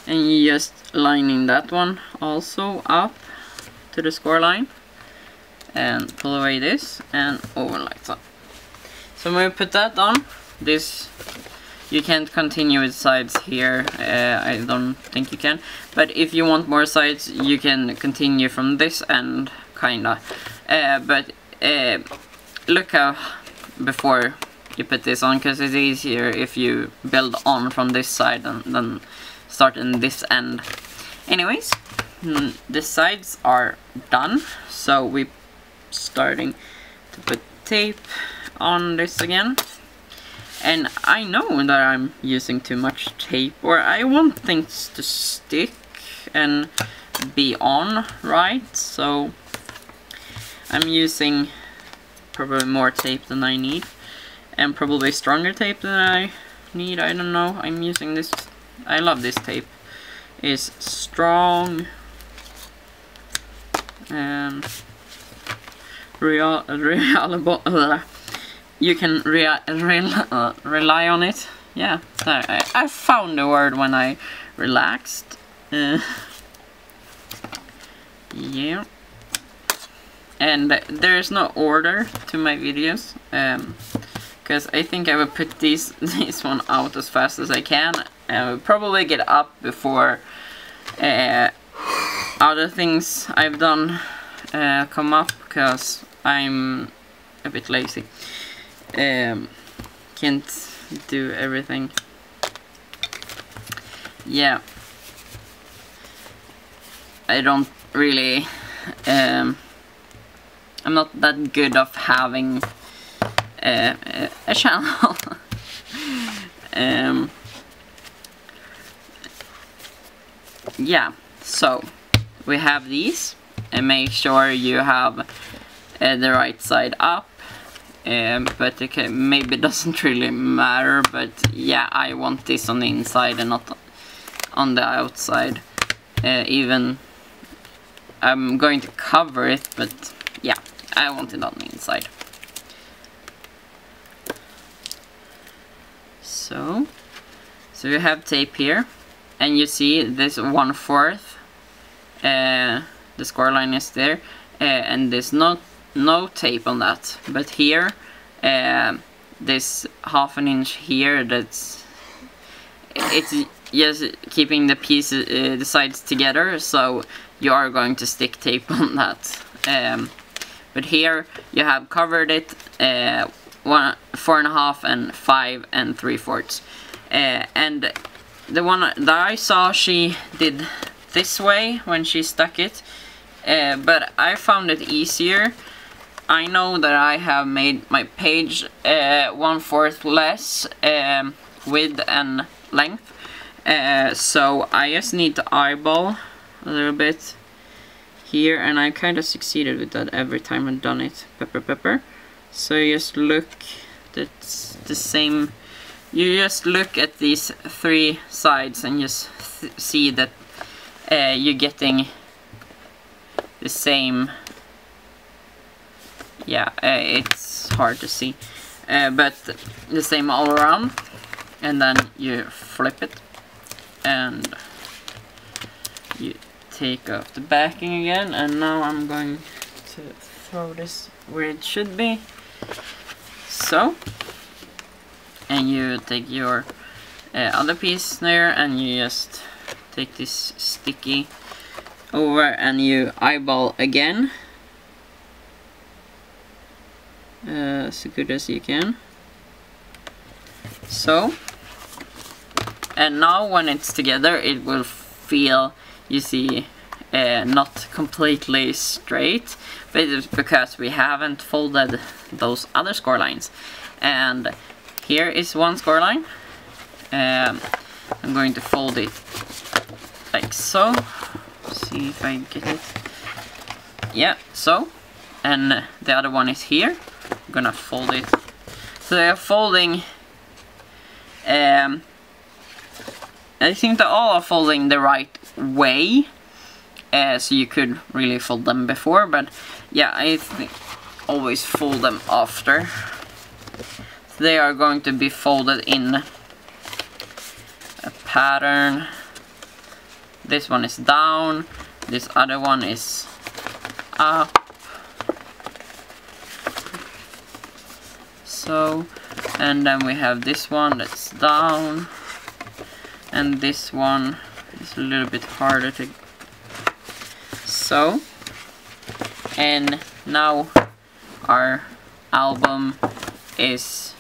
[SPEAKER 1] and you just lining that one also up to the score line, and pull away this and over like that. So when we put that on, this you can't continue with sides here. I don't think you can, but if you want more sides, you can continue from this end, kinda. But look how before you put this on, because it's easier if you build on from this side than start in this end. Anyways, the sides are done, so we're starting to put tape on this again. And I know that I'm using too much tape, or I want things to stick and be on right, so I'm using probably more tape than I need, and probably stronger tape than I need. I don't know. I'm using this. I love this tape. It's strong and reliable. You can rely on it. Yeah, I found the word when I relaxed. Yeah. And there's no order to my videos, because I think I will put this one out as fast as I can. I will probably get up before other things I've done come up, because I'm a bit lazy. Can't do everything. Yeah, I don't really I'm not that good of having a channel. Yeah, so we have these, and make sure you have the right side up. But it maybe doesn't really matter, but yeah, I want this on the inside and not on the outside. Even I'm going to cover it, but yeah, I want it on the inside. So you have tape here, and you see this 1/4. The score line is there, and there's no tape on that, but here this 1/2 inch here, it's just keeping the pieces, the sides together, so you are going to stick tape on that. But here you have covered it 4.5 and 5 3/4. And the one that I saw, she did this way when she stuck it, but I found it easier. I know that I have made my page 1/4 less width and length, so I just need to eyeball a little bit here, and I kind of succeeded with that every time I've done it. Pepper. So you just look, that's the same. You just look at these 3 sides and just see that you're getting the same. Yeah, it's hard to see, but the same all around. And then you flip it, and you take off the backing again. And now I'm going to throw this where it should be. So, and you take your other piece there, and you just take this sticky over, and you eyeball again. As good as you can. So, and now when it's together, it will feel, you see, not completely straight, but it's because we haven't folded those other score lines. And here is one score line. I'm going to fold it like so. See if I get it. Yeah, so. And the other one is here. I'm gonna fold it. So they are folding. I think they all are folding the right way. So you could really fold them before, but yeah, I always fold them after. So they are going to be folded in a pattern. This one is down. This other one is up. So, and then we have this one that's down, and this one is a little bit harder to. So, and now our album is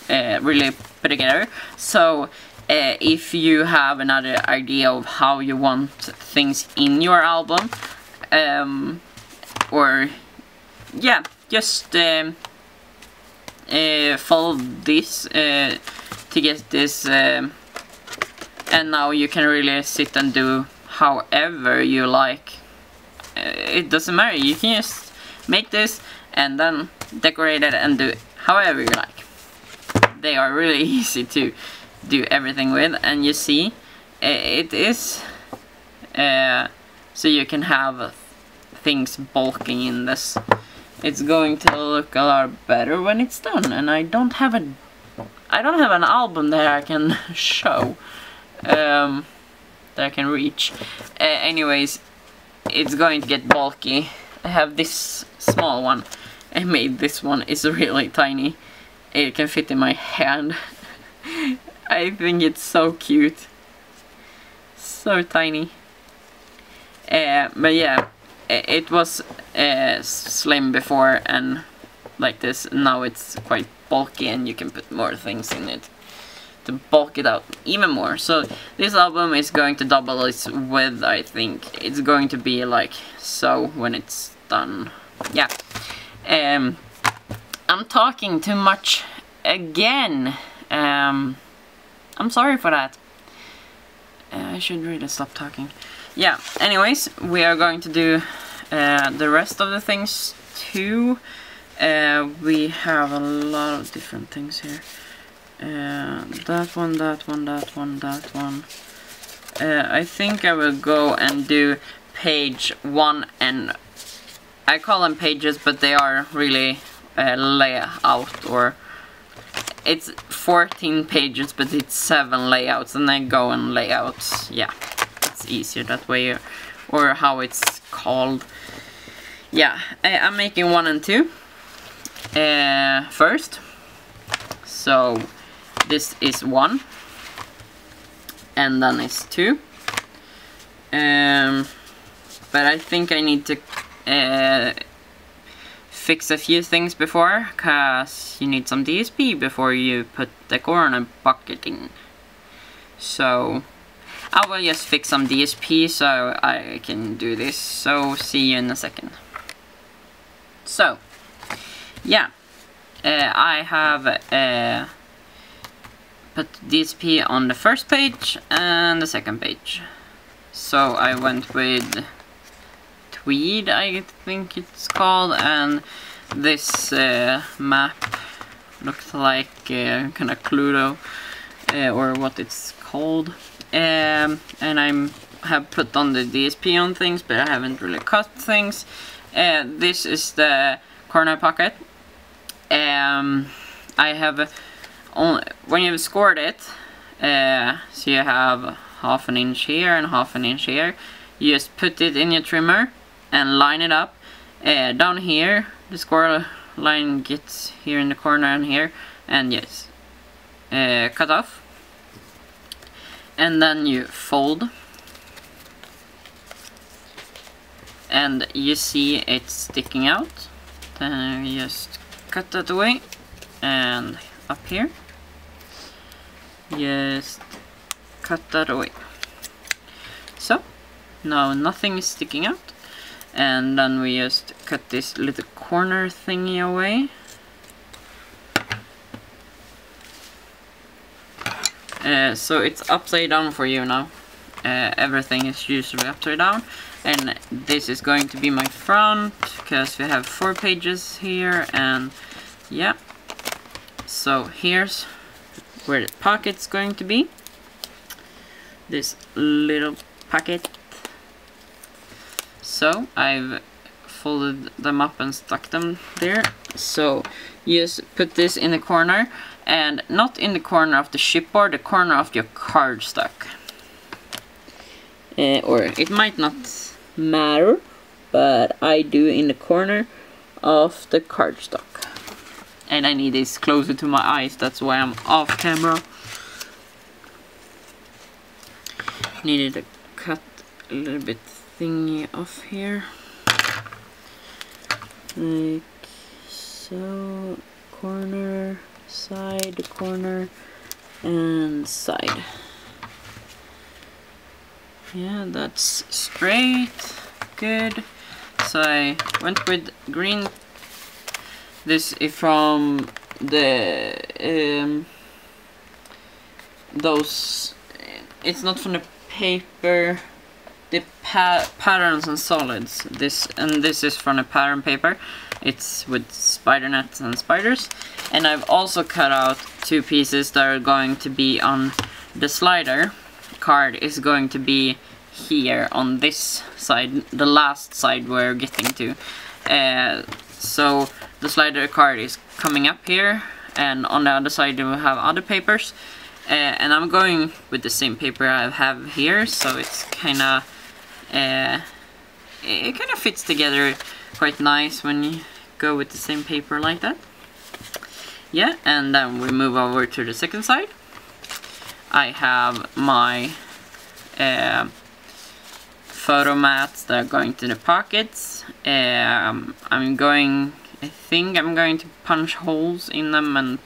[SPEAKER 1] really put together. So if you have another idea of how you want things in your album, or yeah, just follow this to get this, and now you can really sit and do however you like. It doesn't matter, you can just make this and then decorate it and do it however you like. They are really easy to do everything with, and you see it is so you can have things bulking in this. It's going to look a lot better when it's done, and I don't have an album that I can show, that I can reach. Anyways, it's going to get bulky. I have this small one. I made this one. It's really tiny. It can fit in my hand. I think it's so cute. So tiny. But yeah, it was slim before and like this. Now it's quite bulky and you can put more things in it to bulk it out even more. So this album is going to double its width, I think. It's going to be like so when it's done. Yeah. I'm talking too much again. I'm sorry for that. I should really stop talking. Yeah, anyways, we are going to do the rest of the things too. We have a lot of different things here. That one, that one, that one, that one. I think I will go and do page 1, and I call them pages, but they are really layout, or it's 14 pages, but it's 7 layouts, and I go and layouts. Yeah, it's easier that way, or how it's called. Yeah, I'm making 1 and 2 first. So this is 1, and then it's 2. But I think I need to fix a few things before, cause you need some DSP before you put the Accordion Pocket in. So I will just fix some DSP so I can do this. So see you in a second. So yeah, I have put DSP on the first page and the second page. So I went with Tweed, I think it's called, and this map looks like kind of Cluedo, or what it's called. And I have put on the DSP on things, but I haven't really cut things. This is the Accordion Pocket. I have only, when you've scored it, so you have 1/2 inch here and 1/2 inch here, you just put it in your trimmer and line it up. Down here, the score line gets here in the corner and here, and yes, cut off. And then you fold, and you see it's sticking out. Then you just cut that away, and up here, just cut that away. So now nothing is sticking out. And then we just cut this little corner thingy away. So it's upside down for you now. Everything is usually upside down. And this is going to be my front, because we have 4 pages here, and yeah. So here's where the pocket's going to be. This little pocket. So I've folded them up and stuck them there. So you just put this in the corner, and not in the corner of the chipboard, the corner of your cardstock. Or it might not matter, but I do in the corner of the cardstock. And I need this closer to my eyes, that's why I'm off camera. Needed to cut a little bit thingy off here, like so. Corner, side, corner, and side. Yeah, that's straight. Good. So I went with green. This is from the those. It's not from the paper. The patterns and solids. This is from a pattern paper. It's with spider nets and spiders. And I've also cut out 2 pieces that are going to be on the slider. Card is going to be here on this side, the last side we're getting to. So the slider card is coming up here, and on the other side we have other papers. And I'm going with the same paper I have here, so it's kinda it kind of fits together quite nice when you go with the same paper like that. Yeah, and then we move over to the second side. I have my photo mats that are going to the pockets. I think I'm going to punch holes in them and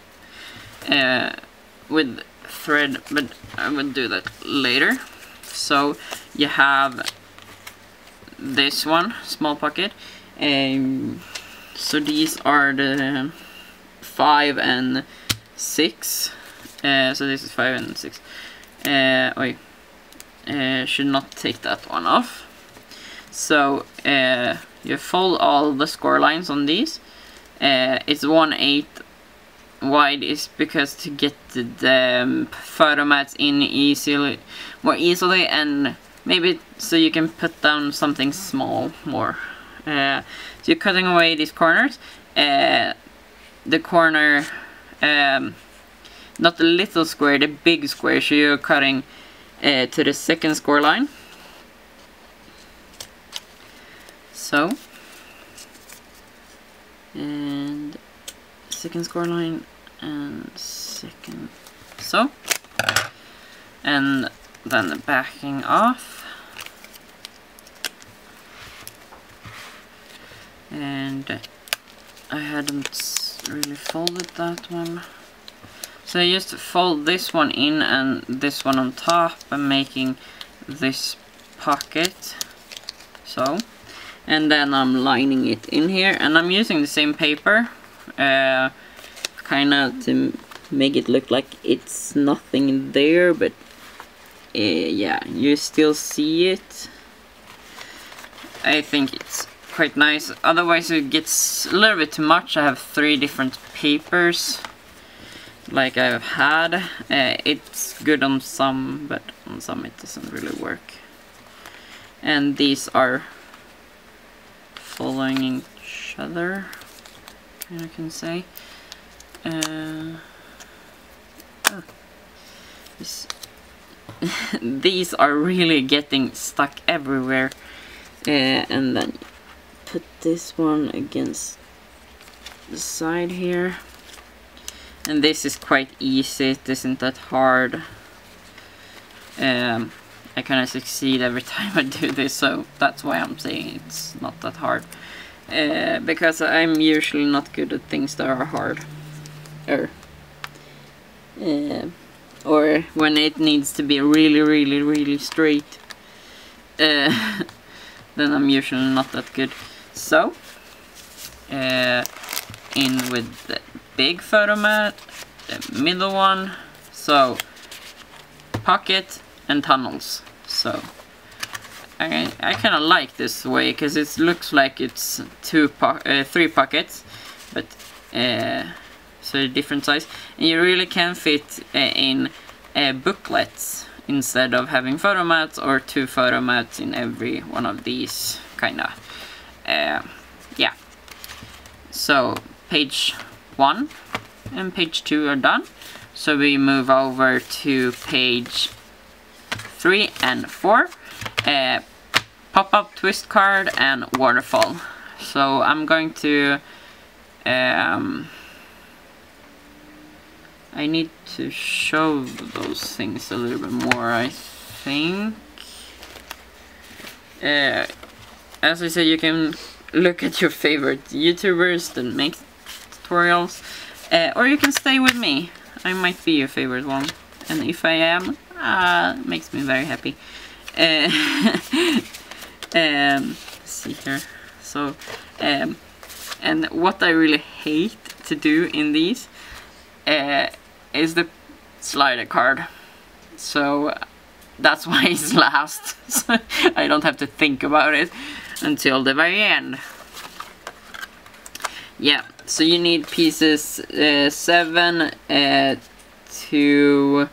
[SPEAKER 1] with thread, but I will do that later. So you have this one, small pocket. So these are the 5 and 6. So this is 5 and 6. Should not take that one off. So you fold all the score lines on these. It's 1/8 wide, is because to get the photo mats in more easily, and maybe so you can put down something small more. So you're cutting away these corners. The corner, not the little square, the big square, so you're cutting to the second score line. So, and second score line and second, so, and then the backing off, and I hadn't really folded that one. So I just fold this one in and this one on top and making this pocket. So, and then I'm lining it in here, and I'm using the same paper, kind of to make it look like it's nothing there, but yeah, you still see it. I think it's quite nice. Otherwise it gets a little bit too much. I have 3 different papers like I've had. It's good on some, but on some it doesn't really work. And these are following each other, I can say. These are really getting stuck everywhere. And then put this one against the side here. And this is quite easy, it isn't that hard. I kind of succeed every time I do this, so that's why I'm saying it's not that hard. Because I'm usually not good at things that are hard. Or when it needs to be really straight. Then I'm usually not that good. So, in with the big photo mat, the middle one, so pocket and tunnels. So I kind of like this way because it looks like it's 3 pockets, but so different size, and you really can fit in booklets instead of having photo mats or 2 photo mats in every one of these kinda. Yeah. So page 1 and page 2 are done. So we move over to page 3 and 4. Pop-up twist card and waterfall. So I'm going to I need to show those things a little bit more, I think. As I said, you can look at your favorite YouTubers that make tutorials. or you can stay with me. I might be your favorite one, and if I am, it makes me very happy. Let's see here. So, and what I really hate to do in these is the slider card. So that's why it's last. So I don't have to think about it until the very end. Yeah, so you need pieces 7 to...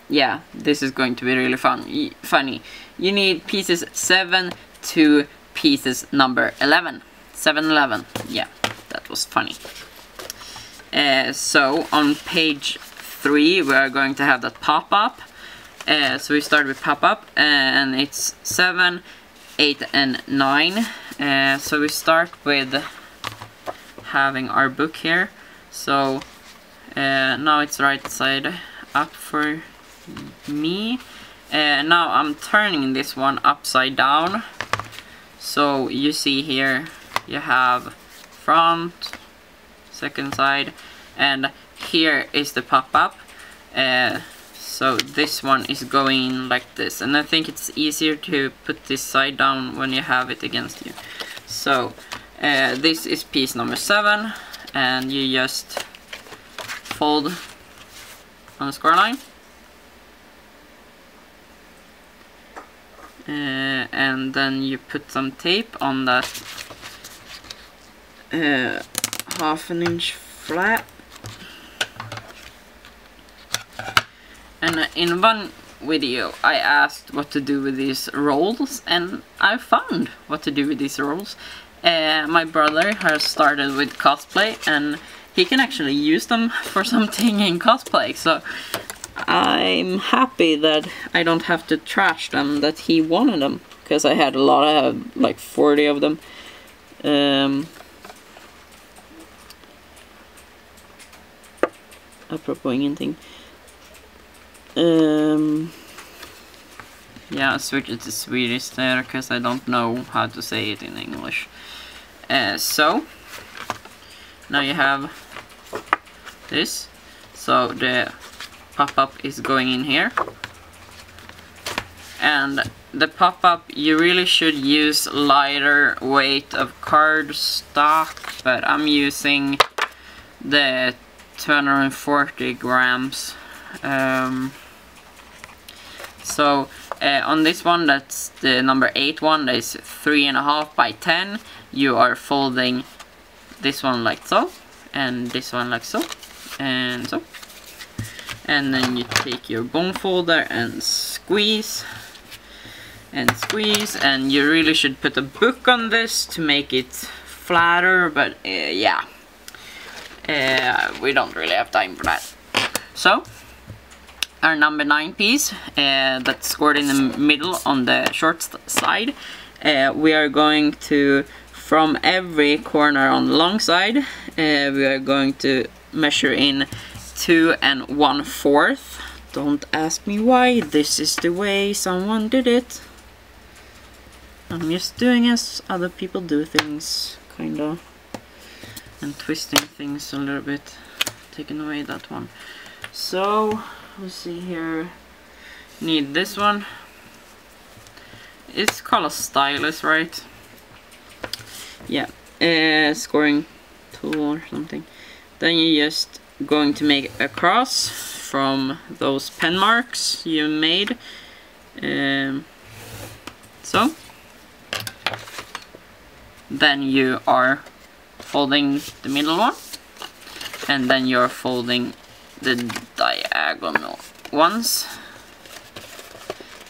[SPEAKER 1] Yeah, this is going to be really funny. You need pieces 7 to pieces number 11. 7, 11. Yeah, that was funny. So on page 3 we are going to have that pop-up. So we start with pop-up, and it's 7, 8, and 9. So we start with having our book here. So now it's right side up for me. Now I'm turning this one upside down. So you see here you have front, second side, and here is the pop-up. So this one is going like this, and I think it's easier to put this side down when you have it against you. So this is piece number 7, and you just fold on the score line. And then you put some tape on that 1/2 inch flat. And in one video I asked what to do with these rolls, and I found what to do with these rolls. My brother has started with cosplay, and he can actually use them for something in cosplay, so I'm happy that I don't have to trash them, that he wanted them, because I had a lot. I had like 40 of them. Apropos ingenting. Yeah, I switched it to Swedish there because I don't know how to say it in English. So now you have this. So the pop-up is going in here, and the pop-up, you really should use lighter weight of cardstock, but I'm using the 240 grams. So on this one, that's the number 8 one, that is 3.5 by 10. You are folding this one like so, and this one like so, and so. And then you take your bone folder and squeeze and squeeze, and you really should put a book on this to make it flatter, but yeah, we don't really have time for that. So our number 9 piece, that's scored in the middle on the short side, we are going to, from every corner on the long side, we are going to measure in 2 1/4. Don't ask me why, this is the way someone did it. I'm just doing as other people do things, kinda, and twisting things a little bit, taking away that one. So let's see here, need this one. It's called a stylus, right? Yeah, scoring tool or something. Then you just going to make a cross from those pen marks you made. So then you are folding the middle one, and then you're folding the diagonal ones.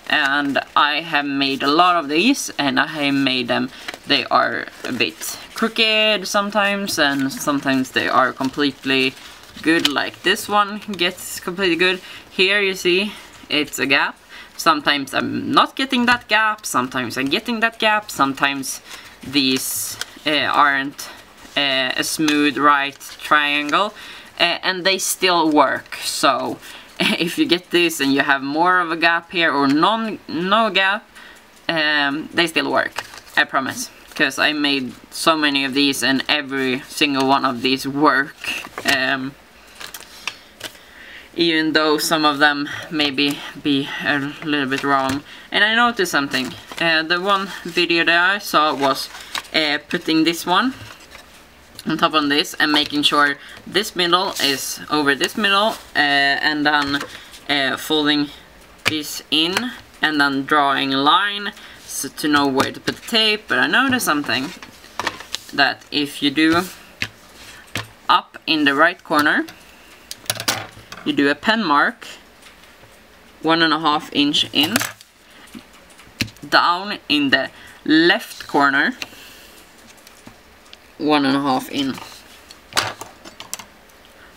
[SPEAKER 1] And I have made a lot of these, and I have made them, they are a bit crooked sometimes, and sometimes they are completely good, like this one gets completely good. Here you see it's a gap. Sometimes I'm not getting that gap, sometimes I'm getting that gap, sometimes these aren't a smooth right triangle, and they still work. So if you get this and you have more of a gap here or no gap, they still work, I promise. because I made so many of these and every single one of these work. Even though some of them maybe be a little bit wrong. And I noticed something. The one video that I saw was putting this one on top of this and making sure this middle is over this middle, and then folding this in and then drawing a line so to know where to put the tape. But I noticed something, that if you do up in the right corner, you do a pen mark 1.5 inch in, down in the left corner 1.5 in.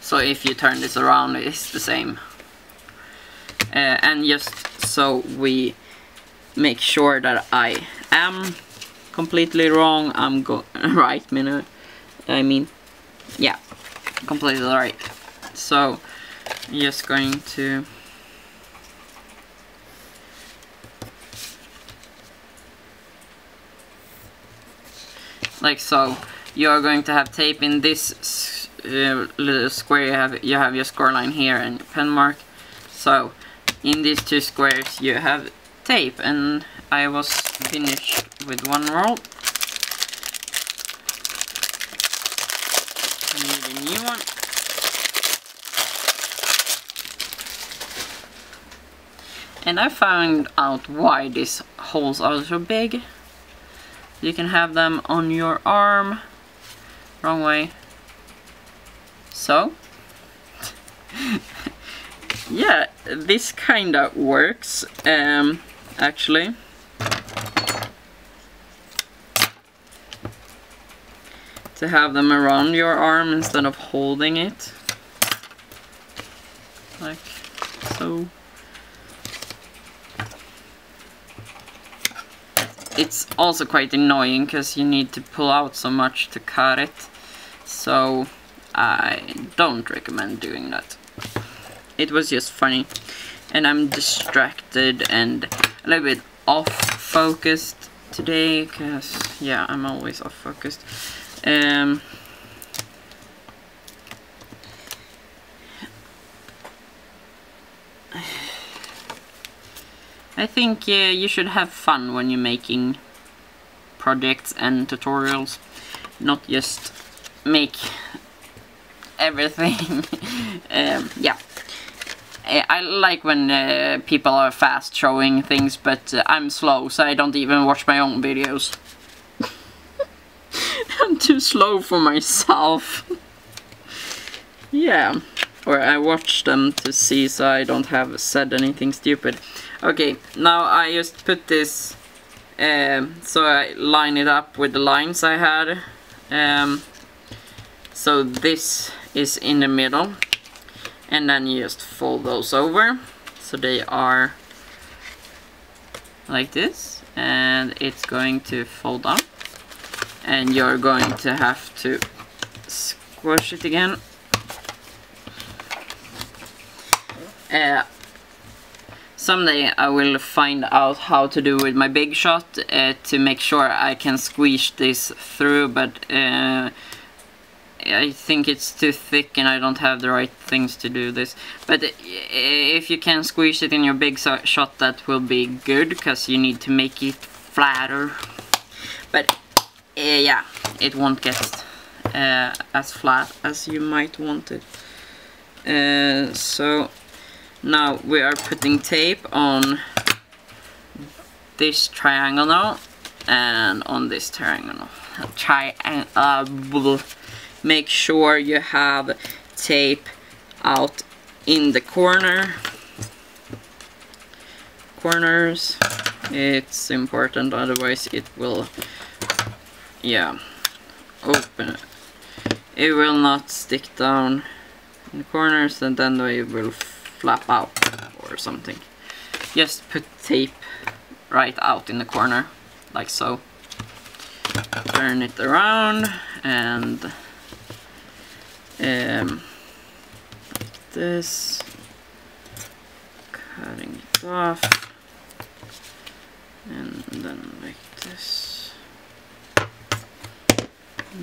[SPEAKER 1] So if you turn this around, it's the same. And just so we make sure that I am completely wrong, I'm right, I mean, yeah, completely right. So I'm just going to like so. You are going to have tape in this little square. You have your score line here and pen mark. So in these two squares you have tape, and I was finished with one roll. I need a new one. And I found out why these holes are so big. You can have them on your arm. Wrong way. So yeah, this kinda works actually. To have them around your arm instead of holding it. Like so. It's also quite annoying because you need to pull out so much to cut it. So I don't recommend doing that. It was just funny. And I'm distracted and a little bit off focused today because, yeah, I'm always off focused. I think you should have fun when you're making projects and tutorials, not just make everything. Yeah, I like when people are fast showing things, but I'm slow, so I don't even watch my own videos. I'm too slow for myself. Yeah, or I watch them to see so I don't have said anything stupid. Okay, now I just put this, so I line it up with the lines I had. So this is in the middle, and then you just fold those over so they are like this, and it's going to fold up, and you're going to have to squish it again. Someday I will find out how to do with my big shot to make sure I can squeeze this through, but I think it's too thick and I don't have the right things to do this. But if you can squeeze it in your big shot, that will be good, because you need to make it flatter. But yeah, it won't get as flat as you might want it. So now we are putting tape on this triangle and on this triangle. Make sure you have tape out in the corners. It's important, otherwise it will, yeah, open. It will not stick down in the corners, and then they will flap out or something. Just put tape right out in the corner, like so. Turn it around and like this, cutting it off, and then like this.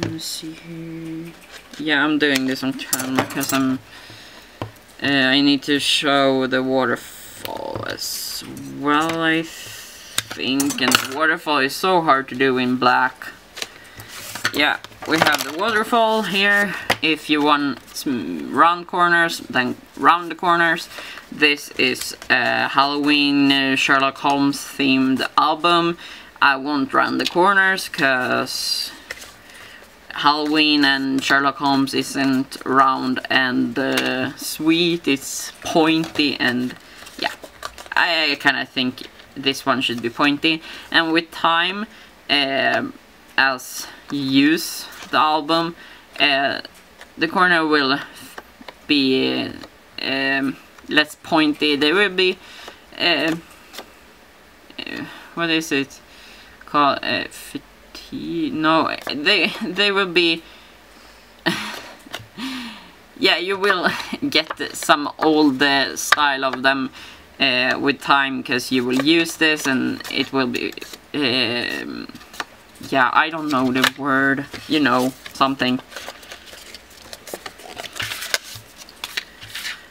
[SPEAKER 1] Let's see here. Yeah, I'm doing this on camera because I need to show the waterfall as well, I think. And the waterfall is so hard to do in black. Yeah, we have the waterfall here. If you want some round corners, then round the corners. This is a Halloween Sherlock Holmes themed album. I won't round the corners because Halloween and Sherlock Holmes isn't round and sweet, it's pointy, and yeah, I kind of think this one should be pointy. And with time, as you use the album, the corner will be less pointy. They will be what is it called? No, they will be yeah, you will get some old style of them with time, because you will use this and it will be yeah, I don't know the word, you know, something.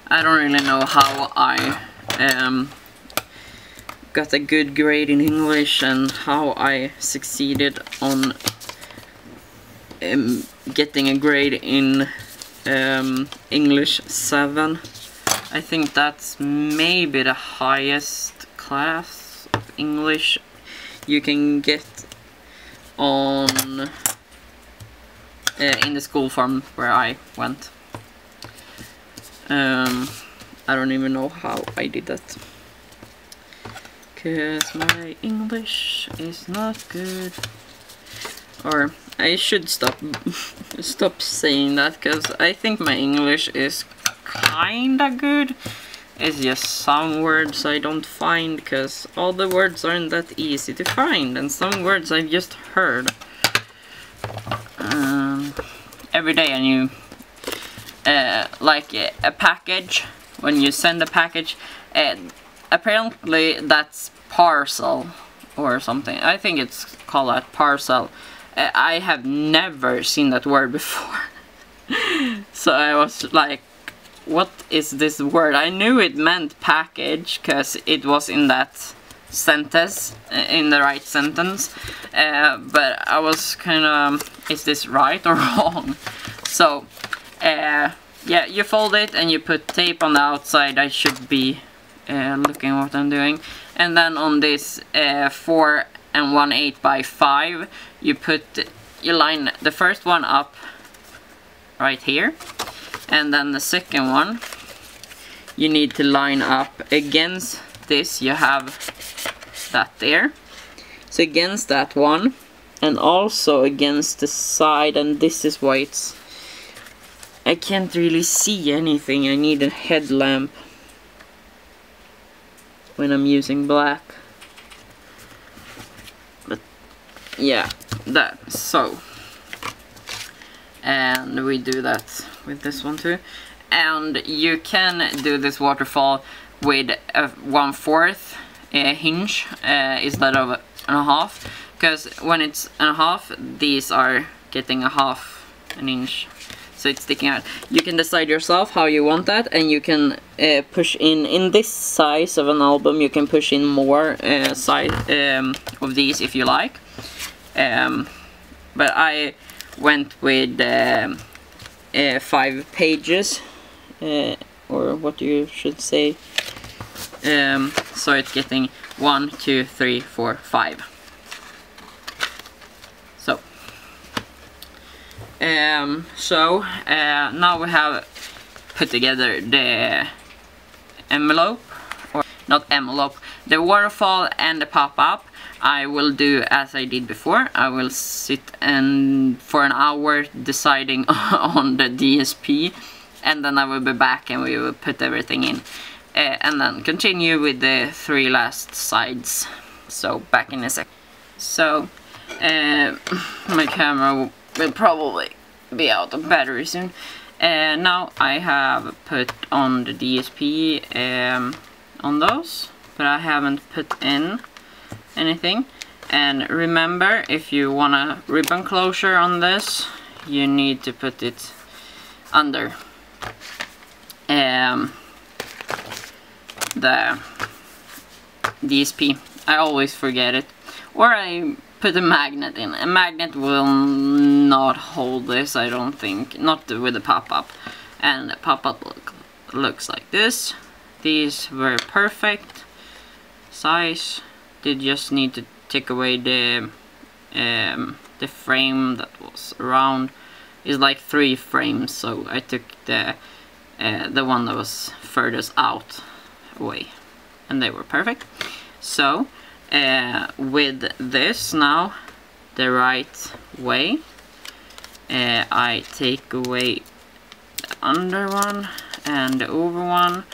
[SPEAKER 1] I don't really know how I got a good grade in English and how I succeeded on getting a grade in English 7. I think that's maybe the highest class of English you can get on in the school from where I went. I don't even know how I did that, because my English is not good. Or I should stop saying that, because I think my English is kinda good. It's just some words I don't find, because all the words aren't that easy to find, and some words I've just heard every day. And you like a package, when you send a package, apparently that's parcel or something. I think it's called that, parcel. I have never seen that word before. So I was like, what is this word? I knew it meant package because it was in that sentence, in the right sentence, but I was kind of, is this right or wrong? So yeah, you fold it and you put tape on the outside. I should be looking what I'm doing. And then on this 4 1/8 by 5, you line the first one up right here, and then the second one you need to line up against this. You have that there, so against that one, and also against the side. And this is why it's, I can't really see anything. I need a headlamp when I'm using black. But yeah, that, so, and we do that with this one too. And you can do this waterfall with a 1/4 hinge instead of 1/2, because when it's 1/2, these are getting 1/2 an inch, so it's sticking out. You can decide yourself how you want that, and you can push in this size of an album, you can push in more size of these if you like. But I went with 5 pages, or what you should say. So it's getting 1, 2, 3, 4, 5. So now we have put together the envelope, or not envelope, the waterfall and the pop-up. I will do as I did before. I will sit and for an hour deciding on the DSP, and then I will be back and we will put everything in, and then continue with the 3 last sides. So back in a sec. So my camera will probably be out of battery soon. Now I have put on the DSP on those, but I haven't put in anything. And remember, if you want a ribbon closure on this, you need to put it under the DSP. I always forget it. Or I put a magnet in. A magnet will not hold this, I don't think. Not with a pop-up. And the pop-up looks like this. These were perfect size. They just need to take away the frame that was around. It's like 3 frames, so I took the one that was furthest out away, and they were perfect. So with this now the right way, I take away the under one and the over one.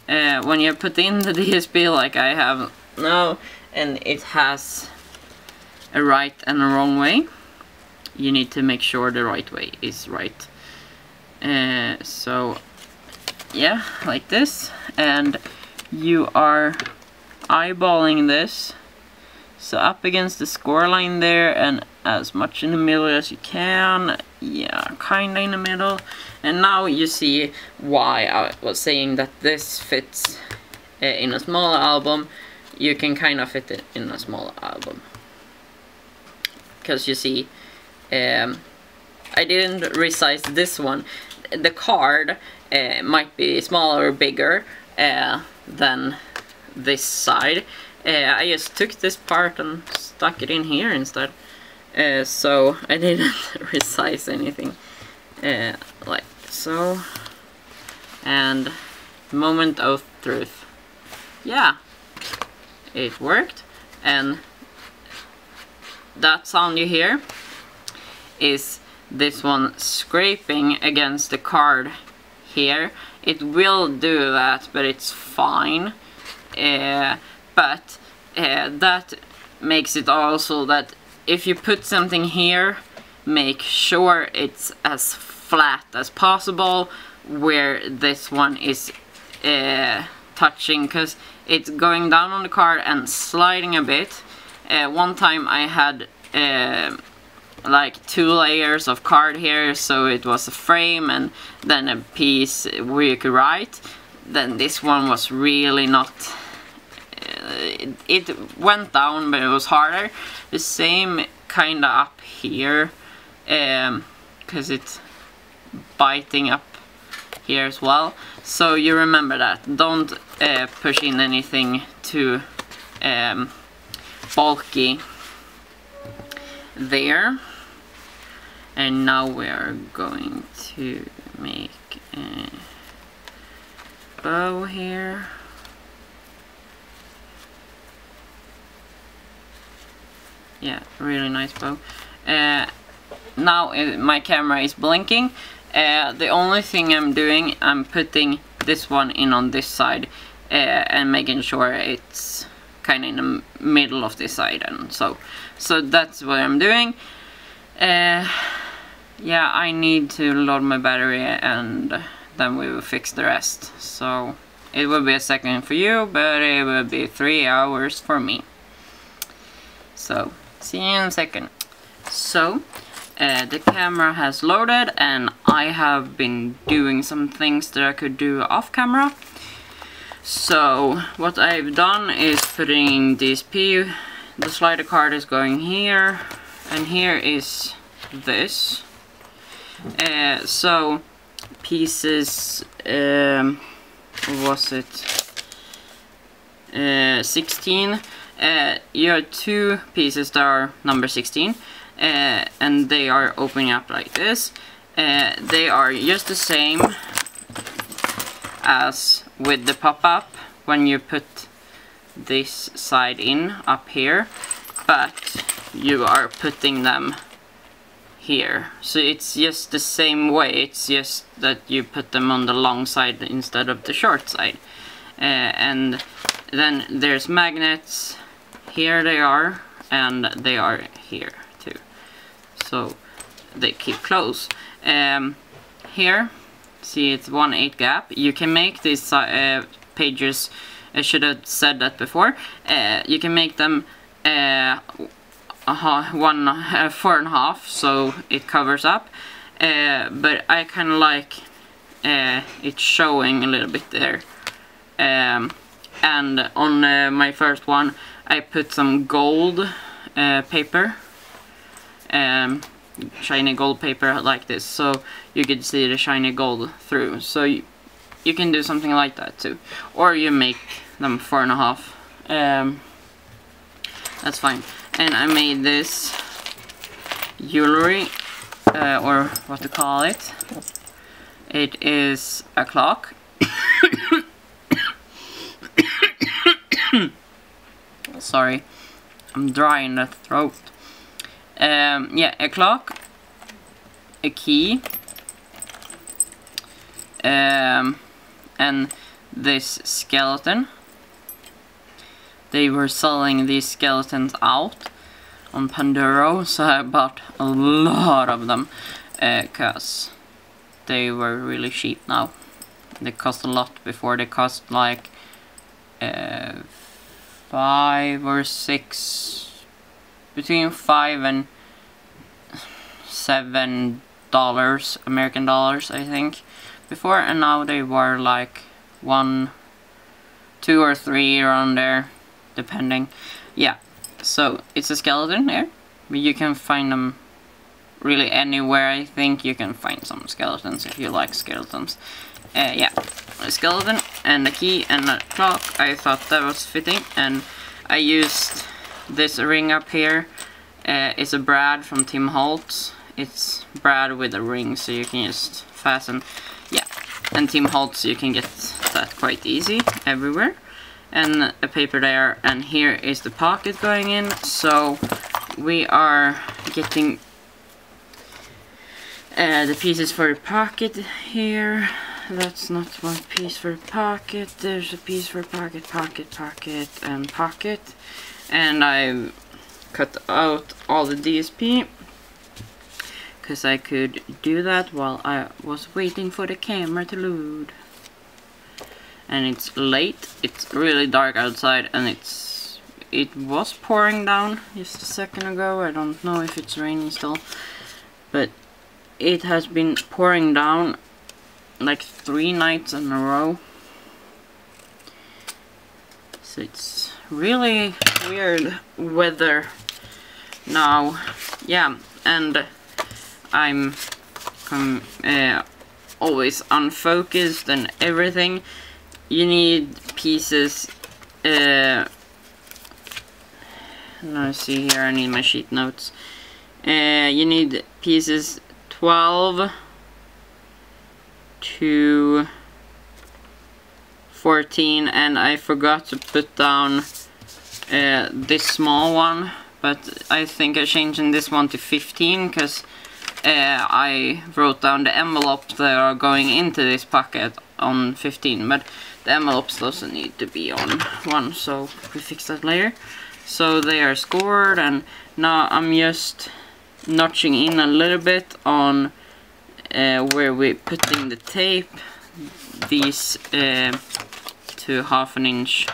[SPEAKER 1] When you put in the DSP like I have now, and it has a right and a wrong way, you need to make sure the right way is right. So yeah, like this, and you are eyeballing this, so up against the score line there, and as much in the middle as you can. Yeah, kinda in the middle. And now you see why I was saying that this fits in a smaller album. You can kind of fit it in a smaller album, because you see, I didn't resize this one. The card might be smaller or bigger than this side. I just took this part and stuck it in here instead. So I didn't resize anything like so. And moment of truth. Yeah, it worked. And that sound you hear is this one scraping against the card here. It will do that, but it's fine. But that makes it also that if you put something here, make sure it's as flat as possible where this one is touching, because it's going down on the card and sliding a bit. One time I had like 2 layers of card here, so it was a frame and then a piece where you could write. Then this one was really not, it went down, but it was harder. The same kinda up here, because it's biting up here as well. So you remember that. Don't push in anything too bulky there. And now we are going to make a bow here. Yeah, really nice bow. Now my camera is blinking. The only thing I'm doing, I'm putting this one in on this side and making sure it's kind of in the middle of this side, and so that's what I'm doing. Yeah, I need to load my battery and then we will fix the rest. So it will be a second for you, but it will be 3 hours for me. So see you in a second. So the camera has loaded and I have been doing some things that I could do off camera. So what I've done is putting DSP, the slider card is going here, and here is this. So pieces, what was it, 16. You have 2 pieces that are number 16, and they are opening up like this. They are just the same as with the pop-up when you put this side in up here, but you are putting them here. So it's just the same way, it's just that you put them on the long side instead of the short side. And then there's magnets, here they are, and they are here too. So they keep close. Here, see, it's 1/8 gap. You can make these pages, I should have said that before, you can make them 4.5, so it covers up. But I kind of like it showing a little bit there. And on my first one, I put some gold paper, shiny gold paper like this, so you could see the shiny gold through. So you can do something like that too, or you make them 4.5. That's fine. And I made this jewelry, or what to call it. It is a clock. Sorry, I'm dry in the throat. Yeah, a clock, a key, and this skeleton. They were selling these skeletons out on Panduro, so I bought a lot of them, cause they were really cheap now. They cost a lot before. They cost like $5 or $6, between $5 and $7 American dollars, I think, before, and now they were like $1, $2 or $3 around there, depending. Yeah, so it's a skeleton here, but you can find them really anywhere. I think you can find some skeletons if you like skeletons. Yeah, a skeleton and a key and a clock. I thought that was fitting, and I used this ring up here. It's a brad from Tim Holtz. It's brad with a ring, so you can just fasten. Yeah, and Tim Holtz, you can get that quite easy everywhere. And a paper there, and here is the pocket going in. So we are getting the pieces for the pocket here. That's not one piece for pocket. There's a piece for pocket, pocket, pocket, and pocket. And I cut out all the DSP because I could do that while I was waiting for the camera to load. And it's late. It's really dark outside, and it was pouring down just a second ago. I don't know if it's raining still, but it has been pouring down like 3 nights in a row. So it's really weird weather now. Yeah, and I'm always unfocused and everything. You need pieces. Now see here, I need my sheet notes. You need pieces 12 to 14, and I forgot to put down this small one, but I think I changed this one to 15 because I wrote down the envelopes that are going into this pocket on 15, but the envelopes doesn't need to be on 1, so we fix that later. So they are scored, and now I'm just notching in a little bit on where we're putting the tape, these to 1/2 inch,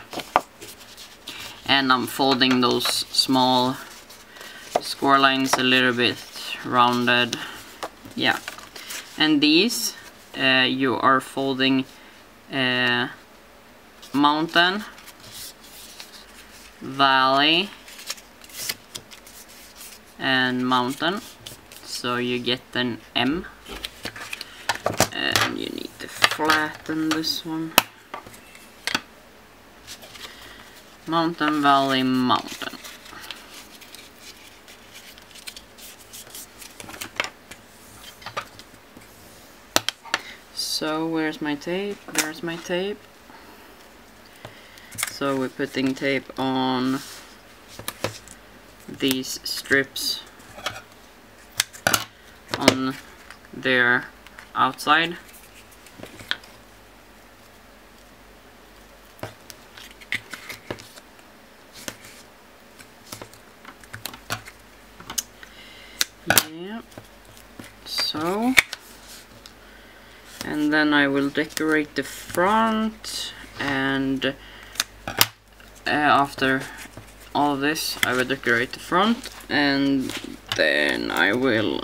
[SPEAKER 1] and I'm folding those small score lines a little bit rounded. Yeah, and these you are folding mountain, valley, and mountain, so you get an M. And you need to flatten this one. Mountain, valley, mountain. So where's my tape? There's my tape. So we're putting tape on these strips on their outside. Yeah, so, and then I will decorate the front, and after all of this, I will decorate the front, and then I will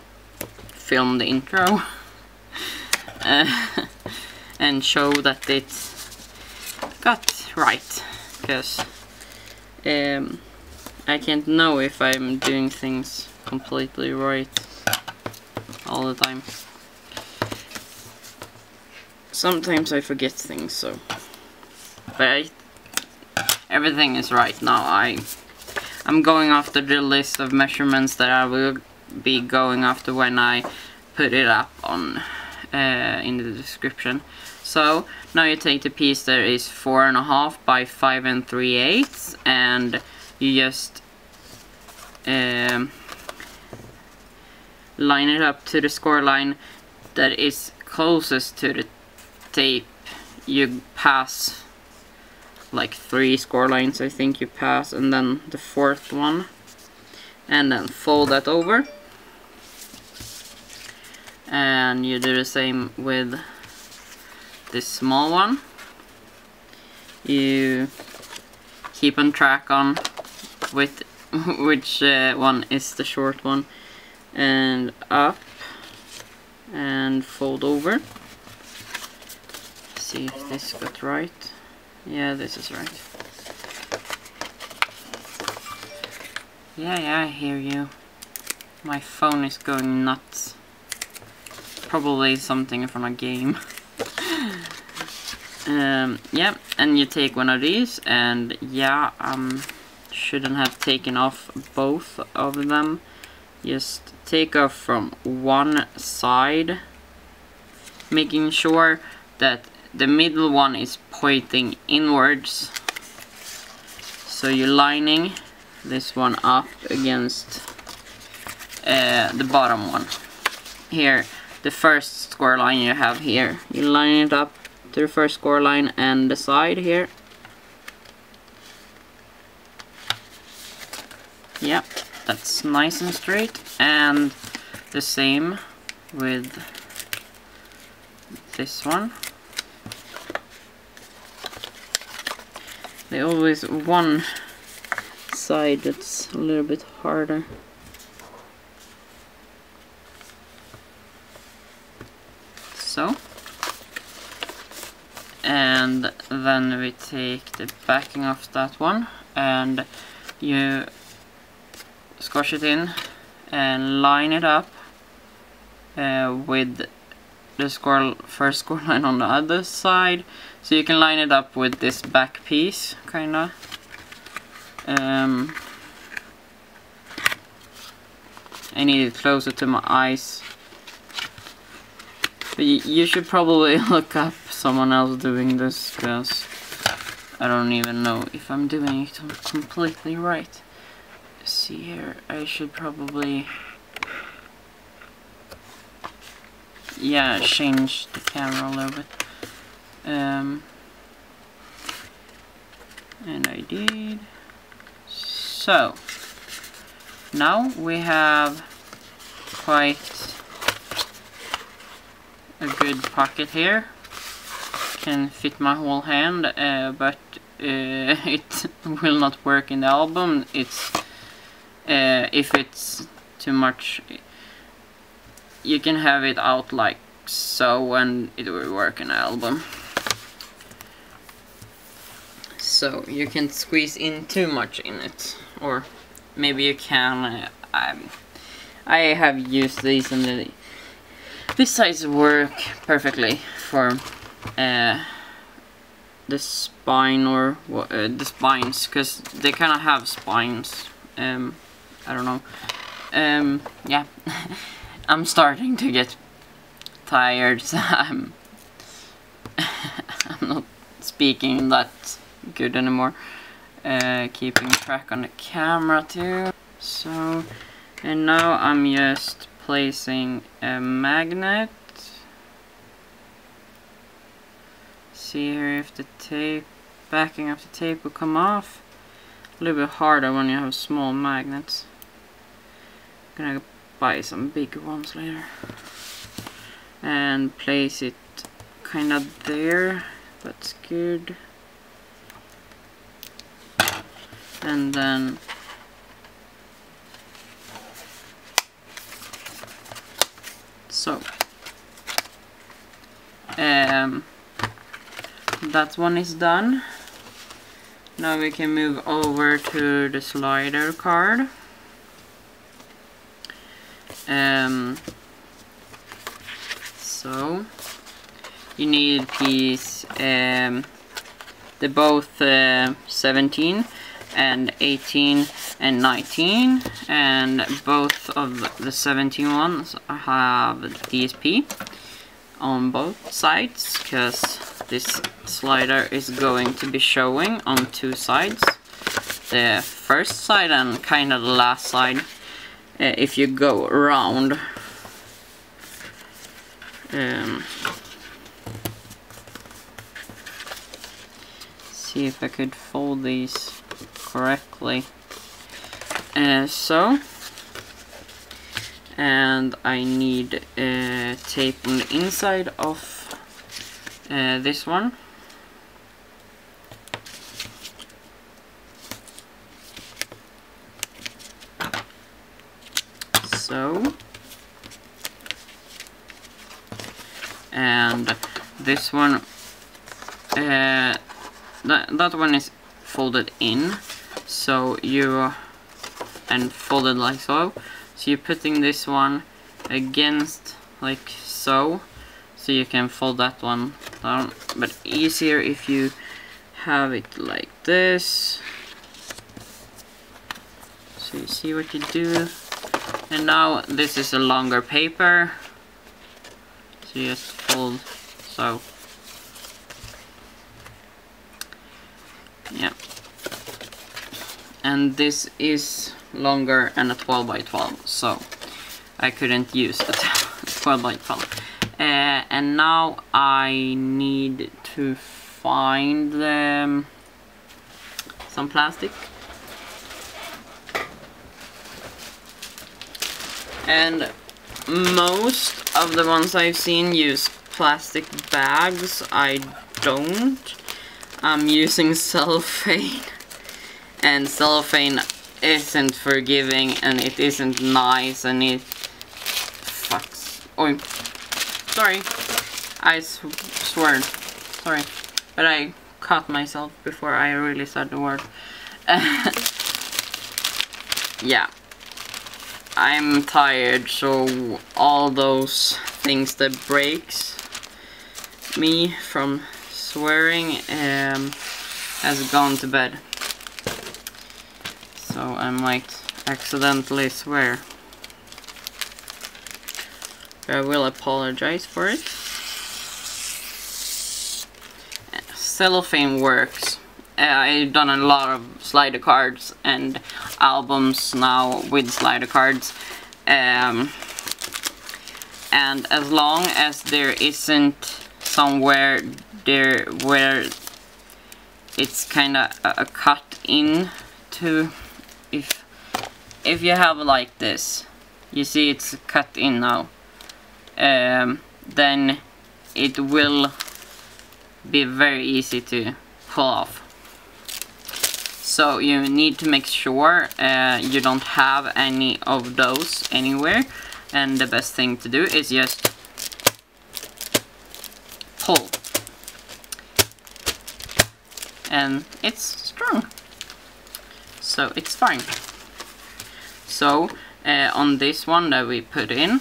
[SPEAKER 1] film the intro and show that it's got right, because I can't know if I'm doing things completely right all the time. Sometimes I forget things, so, but everything is right now. I'm going after the list of measurements that I will be going after when I put it up on in the description. So now you take the piece that is 4.5 by 5 3/8, and you just line it up to the score line that is closest to the tape. You pass like 3 score lines, I think you pass, and then the 4th one, and then fold that over, and you do the same with this small one. You keep on track on with which one is the short one, and up and fold over. See if this got right. Yeah, this is right. Yeah, I hear you. My phone is going nuts. Probably something from a game. Yeah, and you take one of these, and yeah, shouldn't have taken off both of them. Just take off from one side, making sure that the middle one is pointing inwards. So you're lining this one up against the bottom one. Here, the first score line you have here, you line it up to the first score line and the side here. Yeah, that's nice and straight. And the same with this one. There's always one side that's a little bit harder. So. And then we take the backing of that one, and you squash it in and line it up with the first score line on the other side. So you can line it up with this back piece, kinda. I need it closer to my eyes. But you should probably look up someone else doing this, because I don't even know if I'm doing it completely right. Let's see here, I should probably, yeah, change the camera a little bit. And I did. So now we have quite a good pocket here. Can fit my whole hand, but it will not work in the album. It's if it's too much, you can have it out like so, and it will work in the album. So you can squeeze in too much in it, or maybe you can. I have used these, and this size work perfectly for the spine, or the spines, because they kind of have spines. I don't know. Yeah, I'm starting to get tired, so I'm not speaking that good anymore. Keeping track on the camera too. So, and now I'm just placing a magnet. See here if the backing of the tape will come off. A little bit harder when you have small magnets. I'm gonna buy some big ones later. And place it kind of there. That's good. and then so that one is done. Now we can move over to the slider card. So you need piece the both 17 and 18 and 19, and both of the 17 ones have DSP on both sides, because this slider is going to be showing on two sides, the first side and kind of the last side. If you go around, see if I could fold these correctly. So, and I need tape on the inside of this one. So, and this one, that one is folded in, so and folded like so. So you're putting this one against like so you can fold that one down, but easier if you have it like this. So you see what you do. And now this is a longer paper, so you just fold so. Yeah. And this is longer and a 12 by 12, so I couldn't use a 12 by 12. And now I need to find some plastic. And most of the ones I've seen use plastic bags. I don't. I'm using cellophane. And cellophane isn't forgiving, and it isn't nice, and it fucks. Oh, sorry. I swear. Sorry. But I caught myself before I really said the word. Yeah. I'm tired, so all those things that breaks me from swearing has gone to bed. So I might accidentally swear. I will apologize for it. Cellophane works. I've done a lot of slider cards and albums now with slider cards, and as long as there isn't somewhere there where it's kind of a cut in to, if you have like this, you see it's cut in now, then it will be very easy to pull off. So you need to make sure you don't have any of those anywhere, and the best thing to do is just pull, and it's strong, so it's fine. So on this one that we put in,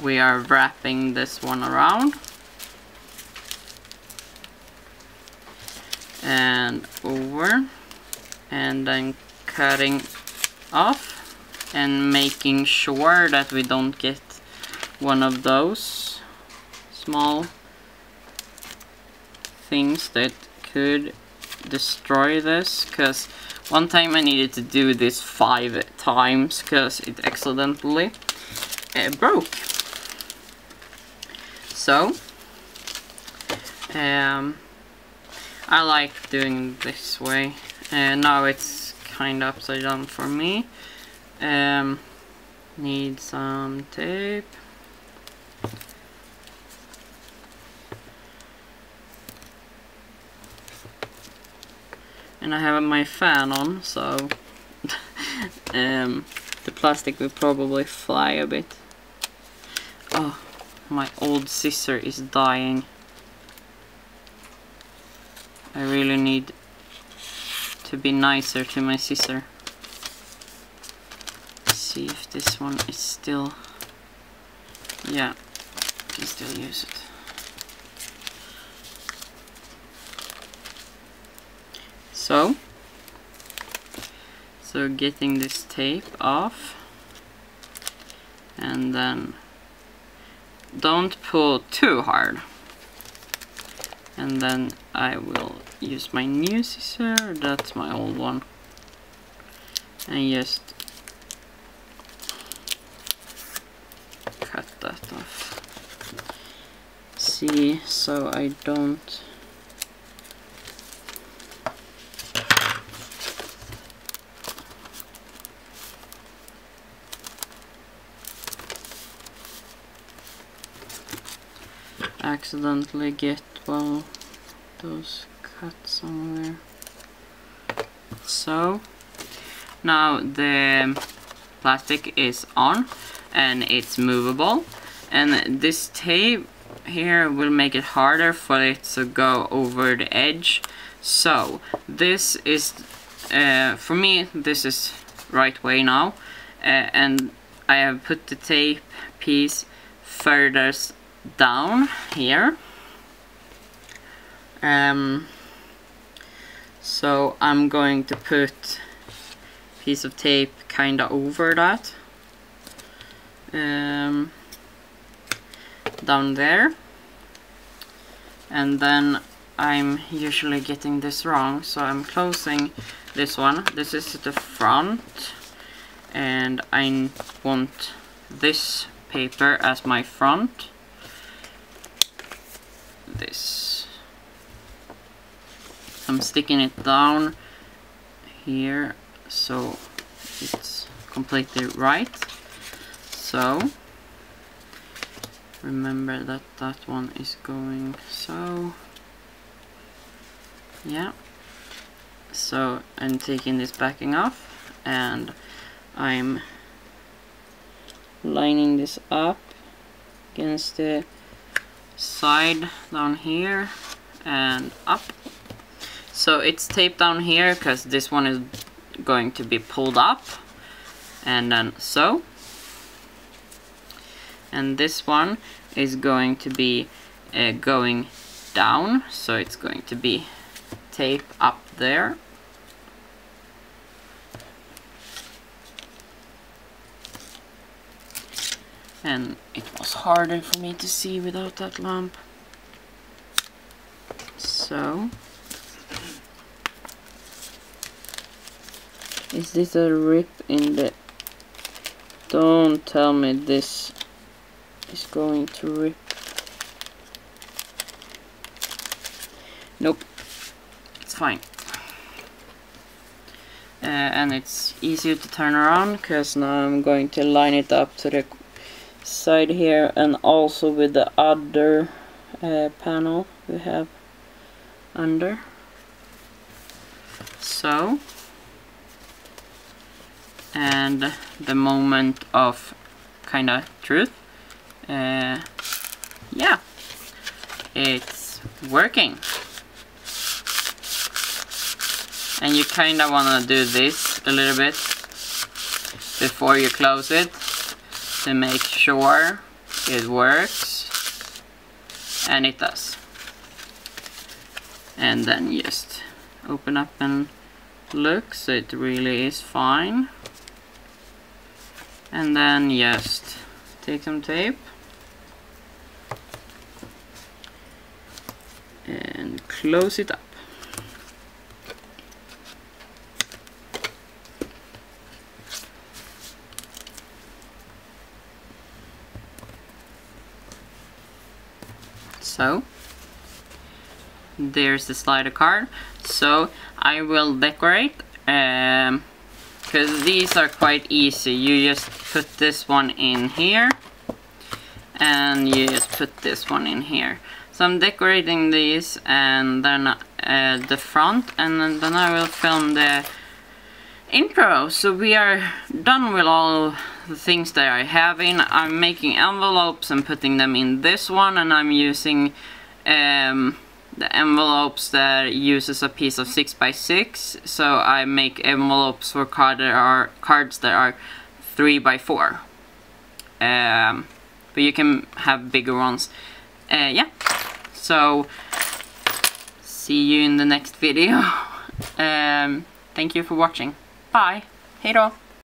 [SPEAKER 1] we are wrapping this one around and over, and then cutting off and making sure that we don't get one of those small things that could destroy this, because one time I needed to do this 5 times because it accidentally broke. So I like doing this way. Now it's kind of upside down for me. Need some tape. and I have my fan on, so the plastic will probably fly a bit. Oh, my old scissor is dying. I really need to be nicer to my scissor. Let's see if this one is still... Yeah, I can still use it. So getting this tape off, and then don't pull too hard. And then I will use my new scissor, that's my old one, and just cut that off. See, so I don't accidentally get, well, those cuts somewhere. So now the plastic is on and it's movable, and this tape here will make it harder for it to go over the edge. So this is for me, this is right way now, and I have put the tape piece furthest down here. So I'm going to put a piece of tape kinda over that, down there, and then I'm usually getting this wrong, so I'm closing this one. This is the front, and I want this paper as my front. This, I'm sticking it down here so it's completely right. So remember that that one is going so, yeah. So I'm taking this backing off and I'm lining this up against the side down here and up. So it's taped down here because this one is going to be pulled up, and then so, and this one is going to be going down, so it's going to be tape up there. And it was harder for me to see without that lamp. So, is this a rip in the... Don't tell me this is going to rip. Nope, it's fine. And it's easier to turn around because now I'm going to line it up to the side here, and also with the other panel we have under. So, and the moment of kind of truth, yeah, it's working. And you kind of want to do this a little bit before you close it to make sure it works, and it does. And then just open up and look, so it really is fine. And then just take some tape and close it up. So there's the slider card. So I will decorate, because these are quite easy. You just put this one in here and you just put this one in here. So I'm decorating these, and then the front, and then I will film the intro. So we are done with all the things that I have in. I'm making envelopes and putting them in this one, and I'm using the envelopes that uses a piece of 6x6. So I make envelopes for cards that are 3x4. But you can have bigger ones. Yeah. So see you in the next video. Thank you for watching. Bye. Hej då.